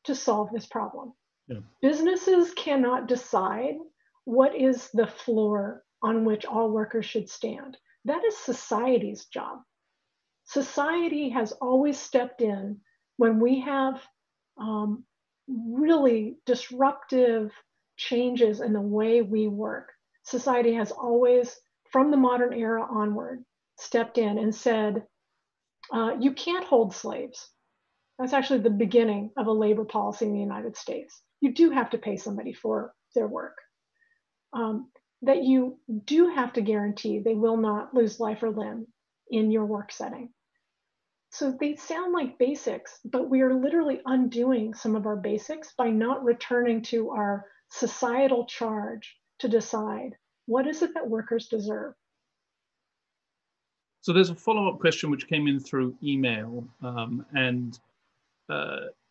to solve this problem. Yeah. Businesses cannot decide what is the floor on which all workers should stand. That is society's job. Society has always stepped in when we have really disruptive changes in the way we work. Society has always, from the modern era onward, stepped in and said, you can't hold slaves. That's actually the beginning of a labor policy in the United States. You do have to pay somebody for their work. That you do have to guarantee they will not lose life or limb in your work setting. So they sound like basics, but we are literally undoing some of our basics by not returning to our societal charge to decide what is it that workers deserve. So there's a follow-up question which came in through email,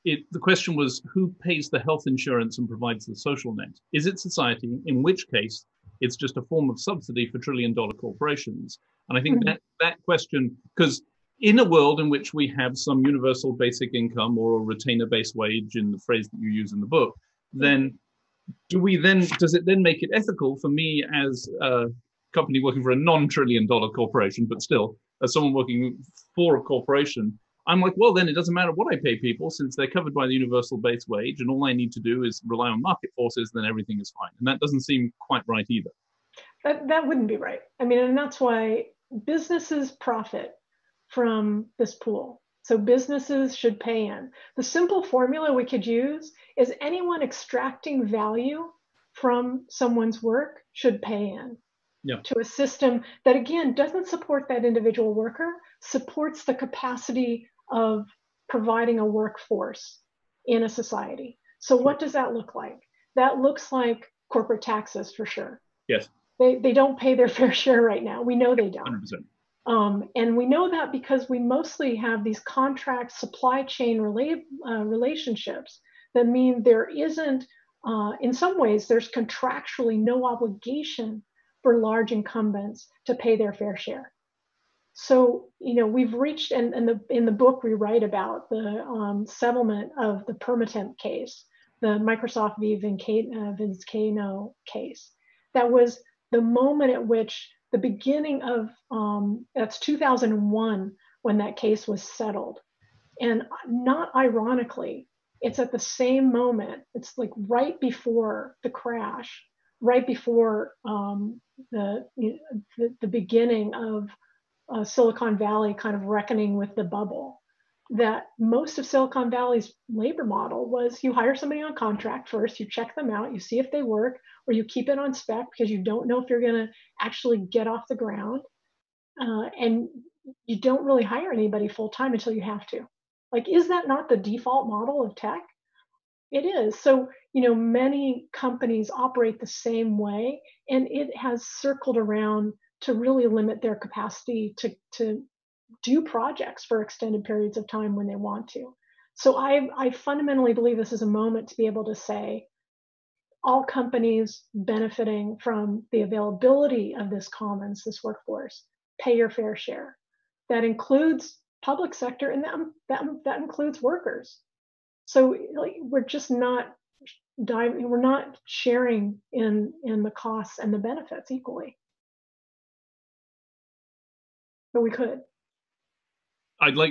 the question was, who pays the health insurance and provides the social net? Is it society, in which case it's just a form of subsidy for trillion-dollar corporations? And I think that question, because in a world in which we have some universal basic income or a retainer-based wage, in the phrase that you use in the book, then does it then make it ethical for me as a company working for a non-trillion-dollar corporation, but still as someone working for a corporation, I'm like, well, then it doesn't matter what I pay people since they're covered by the universal base wage, and all I need to do is rely on market forces, then everything is fine. And that doesn't seem quite right either. That wouldn't be right. I mean, and that's why businesses profit from this pool. So businesses should pay in. The simple formula we could use is anyone extracting value from someone's work should pay in. Yeah. To a system that, again, doesn't support that individual worker, supports the capacity of providing a workforce in a society. So what does that look like? That looks like corporate taxes for sure. Yes. They don't pay their fair share right now. We know they don't. 100%. And we know that because we mostly have these contract supply chain relationships that mean there isn't, in some ways, there's contractually no obligation for large incumbents to pay their fair share. So, we've reached, and in the book we write about the settlement of the Permatemp case, the Microsoft v. Vincano case. That was the moment at which the beginning of, that's 2001 when that case was settled. And not ironically, it's at the same moment, it's like right before the crash, right before the beginning of Silicon Valley kind of reckoning with the bubble, that most of Silicon Valley's labor model was you hire somebody on contract first, you check them out, you see if they work, or you keep it on spec because you don't know if you're going to actually get off the ground. And you don't really hire anybody full time until you have to. Like, is that not the default model of tech? It is. So, many companies operate the same way, and it has circled around to really limit their capacity to do projects for extended periods of time when they want to. So I fundamentally believe this is a moment to be able to say, all companies benefiting from the availability of this commons, this workforce, pay your fair share. That includes public sector, and that includes workers. So we're just not diving, we're not sharing in the costs and the benefits equally. But we could.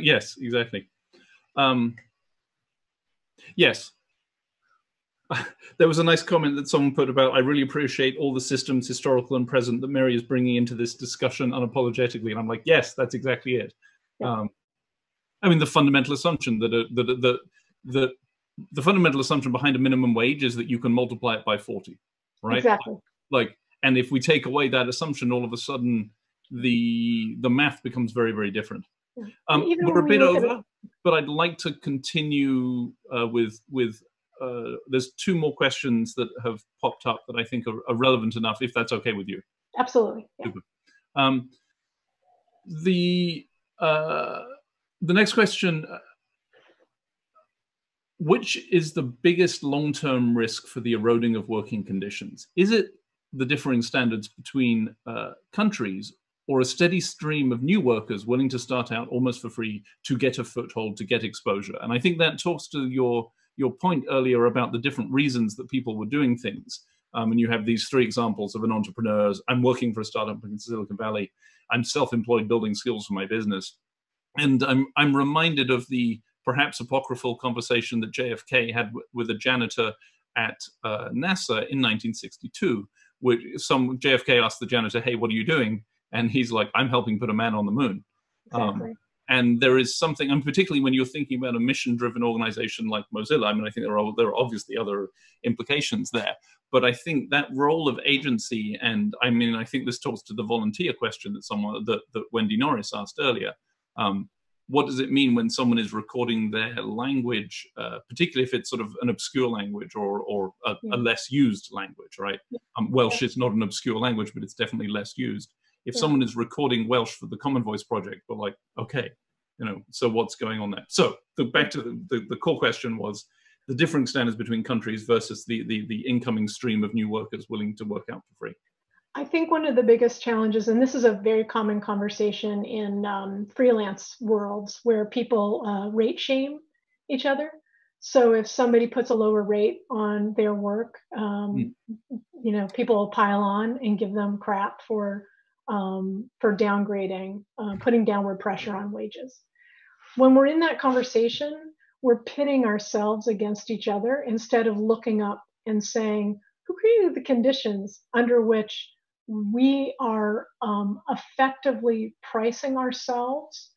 Yes, exactly. Yes. There was a nice comment that someone put about, I really appreciate all the systems, historical and present, that Mary is bringing into this discussion unapologetically. And I'm like, yes, that's exactly it. Yeah. I mean, the fundamental assumption that the fundamental assumption behind a minimum wage is that you can multiply it by 40, right? Exactly. And if we take away that assumption, all of a sudden the math becomes very, very different. Yeah. We're a bit over, but I'd like to continue with there's two more questions that have popped up that I think are relevant enough, if that's okay with you. Absolutely. Yeah. The next question, which is the biggest long-term risk for the eroding of working conditions? Is it the differing standards between countries, or a steady stream of new workers willing to start out almost for free to get a foothold, to get exposure? And I think that talks to your point earlier about the different reasons that people were doing things. And you have these three examples of an entrepreneur. I'm working for a startup in Silicon Valley. I'm self-employed building skills for my business. And I'm reminded of the perhaps apocryphal conversation that JFK had with a janitor at NASA in 1962, which JFK asked the janitor, hey, what are you doing? And he's like, I'm helping put a man on the moon. Exactly. And there is something, and particularly when you're thinking about a mission-driven organization like Mozilla, I mean, I think there are obviously other implications there, but I think that role of agency, and I mean, I think this talks to the volunteer question that Wendy Norris asked earlier. What does it mean when someone is recording their language, particularly if it's sort of an obscure language or a less used language, right? Welsh is not an obscure language, but it's definitely less used. If someone is recording Welsh for the Common Voice project, we're like, okay, so what's going on there? So back to the core question was the differing standards between countries versus the incoming stream of new workers willing to work out for free. I think one of the biggest challenges, and this is a very common conversation in freelance worlds, where people rate shame each other. So if somebody puts a lower rate on their work, people will pile on and give them crap for downgrading, putting downward pressure on wages. When we're in that conversation, we're pitting ourselves against each other instead of looking up and saying, who created the conditions under which we are effectively pricing ourselves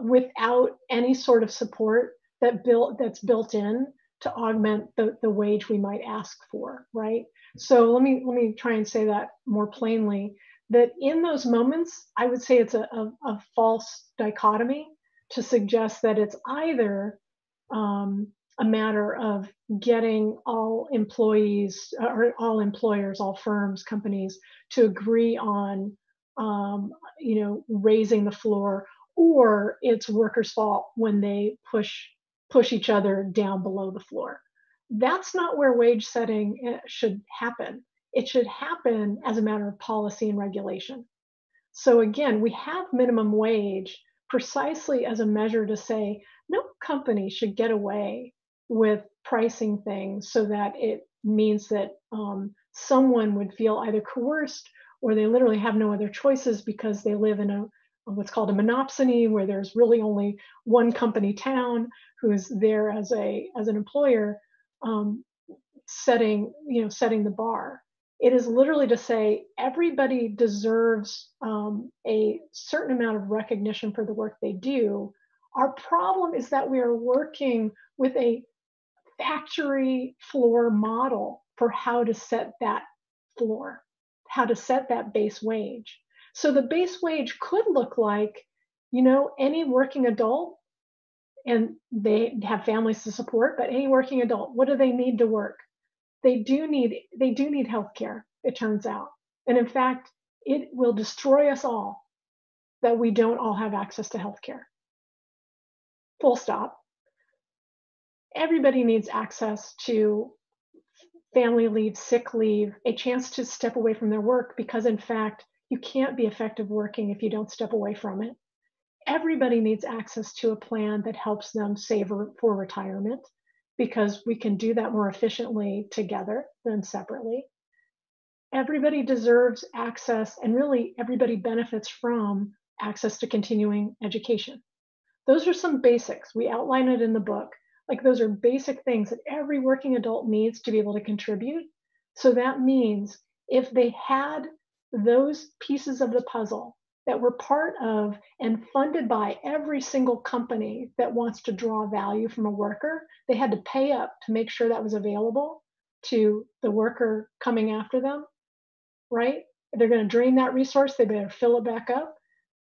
without any sort of support that's built in to augment the wage we might ask for, right? So let me try and say that more plainly, that in those moments, I would say it's a false dichotomy to suggest that it's either a matter of getting all employees or all employers, all firms, companies to agree on, raising the floor, or it's workers' fault when they push each other down below the floor. That's not where wage setting should happen. It should happen as a matter of policy and regulation. So again, we have minimum wage precisely as a measure to say no company should get away with pricing things so that it means that someone would feel either coerced or they literally have no other choices because they live in a what's called a monopsony, where there's really only one company town who's there as an employer, setting the bar. It is literally to say everybody deserves a certain amount of recognition for the work they do. Our problem is that we are working with a factory floor model for how to set that floor, how to set that base wage. So the base wage could look like, any working adult, and they have families to support, but any working adult, what do they need to work? They do need healthcare, it turns out. And in fact, it will destroy us all that we don't all have access to healthcare. Full stop. Everybody needs access to family leave, sick leave, a chance to step away from their work, because in fact, you can't be effective working if you don't step away from it. Everybody needs access to a plan that helps them save for retirement, because we can do that more efficiently together than separately. Everybody deserves access, and really everybody benefits from access to continuing education. Those are some basics. We outline it in the book. Like, those are basic things that every working adult needs to be able to contribute. So that means if they had those pieces of the puzzle that were part of and funded by every single company that wants to draw value from a worker, they had to pay up to make sure that was available to the worker coming after them, right? If they're going to drain that resource, they better fill it back up.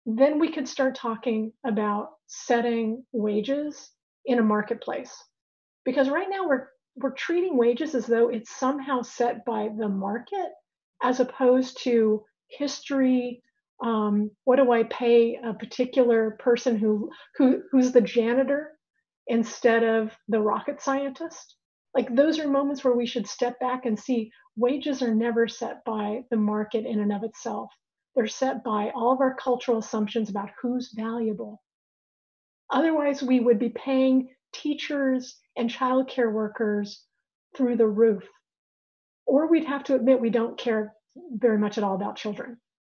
Then we could start talking about setting wages in a marketplace. Because right now we're treating wages as though it's somehow set by the market, as opposed to history. What do I pay a particular person who's the janitor instead of the rocket scientist? Like, those are moments where we should step back and see wages are never set by the market in and of itself. They're set by all of our cultural assumptions about who's valuable. Otherwise, we would be paying teachers and childcare workers through the roof. Or we'd have to admit we don't care very much at all about children.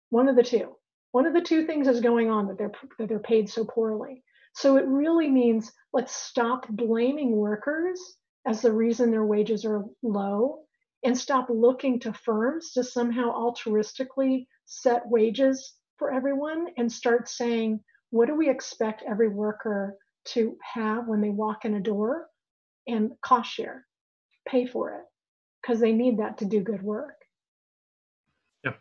One of the two. One of the two things is going on, that they're paid so poorly. So it really means, let's stop blaming workers as the reason their wages are low, and stop looking to firms to somehow altruistically set wages for everyone, and start saying, what do we expect every worker to have when they walk in a door, and cost share, pay for it, because they need that to do good work. Yeah.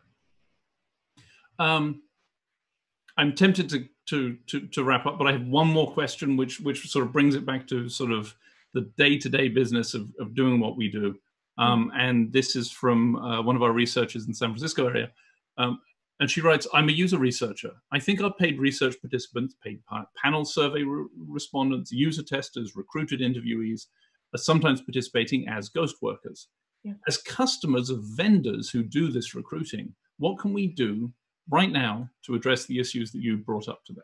I'm tempted to wrap up, but I have one more question, which sort of brings it back to sort of the day-to-day business of doing what we do. And this is from one of our researchers in the San Francisco area. And she writes, I'm a user researcher. I think our paid research participants, paid panel survey respondents, user testers, recruited interviewees are sometimes participating as ghost workers. Yeah. As customers of vendors who do this recruiting, what can we do right now to address the issues that you brought up today?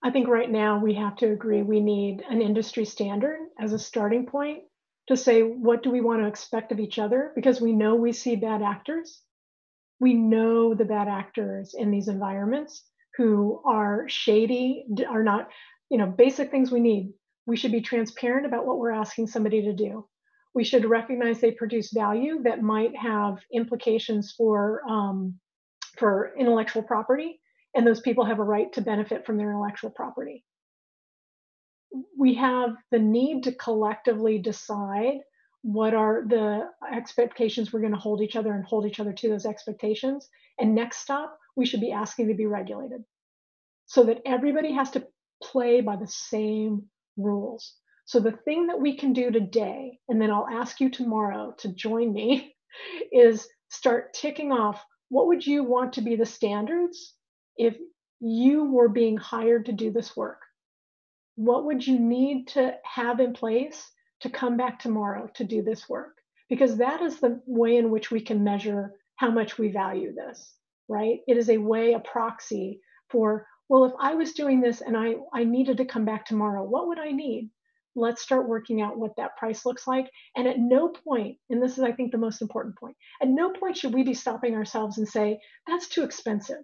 I think right now we have to agree we need an industry standard as a starting point to say, what do we want to expect of each other? Because we know we see bad actors. We know the bad actors in these environments who are shady, are not, basic things we need. We should be transparent about what we're asking somebody to do. We should recognize they produce value that might have implications for intellectual property, and those people have a right to benefit from their intellectual property. We have the need to collectively decide what are the expectations we're going to hold each other, and hold each other to those expectations. And next stop, we should be asking to be regulated so that everybody has to play by the same rules. So the thing that we can do today, and then I'll ask you tomorrow to join me, is start ticking off, what would you want to be the standards if you were being hired to do this work? What would you need to have in place to come back tomorrow to do this work? Because that is the way in which we can measure how much we value this, right? It is a proxy for, well, if I was doing this and I needed to come back tomorrow, what would I need? Let's start working out what that price looks like. And at no point, and this is, I think, the most important point, at no point should we be stopping ourselves and say, that's too expensive.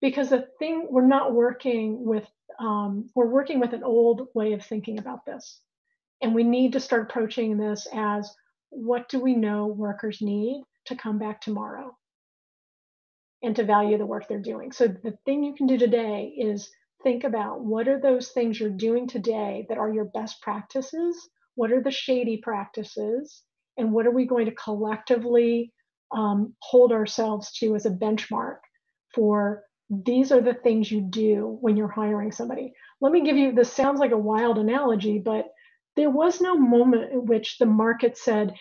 Because the thing, we're working with an old way of thinking about this. And we need to start approaching this as, what do we know workers need to come back tomorrow and to value the work they're doing? So the thing you can do today is think about, what are those things you're doing today that are your best practices? What are the shady practices? And what are we going to collectively hold ourselves to as a benchmark for, these are the things you do when you're hiring somebody? Let me give you, this sounds like a wild analogy, but there was no moment in which the market said,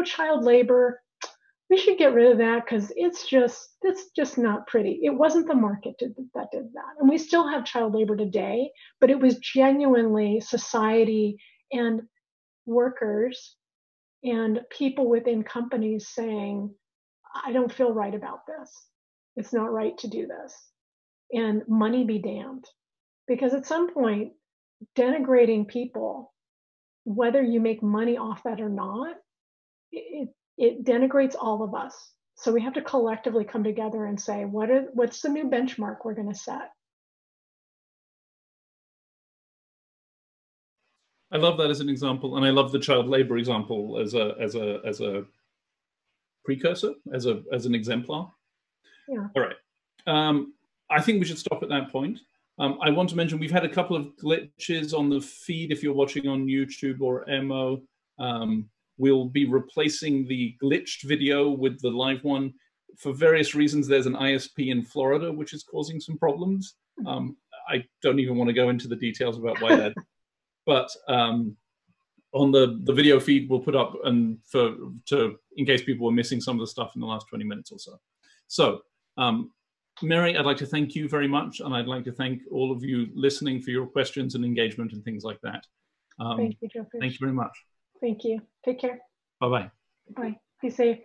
child labor, we should get rid of that because it's just not pretty. It wasn't the market that did that. And we still have child labor today, but it was genuinely society and workers and people within companies saying, I don't feel right about this. It's not right to do this. And money be damned. Because at some point, denigrating people, whether you make money off that or not, it denigrates all of us. So we have to collectively come together and say, what's the new benchmark we're going to set? I love that as an example, and I love the child labor example as a precursor, as an exemplar. Yeah. All right. I think we should stop at that point. I want to mention we've had a couple of glitches on the feed. If you're watching on YouTube or MO, we'll be replacing the glitched video with the live one. For various reasons, there's an ISP in Florida which is causing some problems. I don't even want to go into the details about why that. But on the video feed, we'll put up, and in case people were missing some of the stuff in the last 20 minutes or so. So, Mary, I'd like to thank you very much, and I'd like to thank all of you listening for your questions and engagement and things like that. Thank you, Joe. Thank you very much. Thank you. Take care. Bye-bye. Bye. Be safe.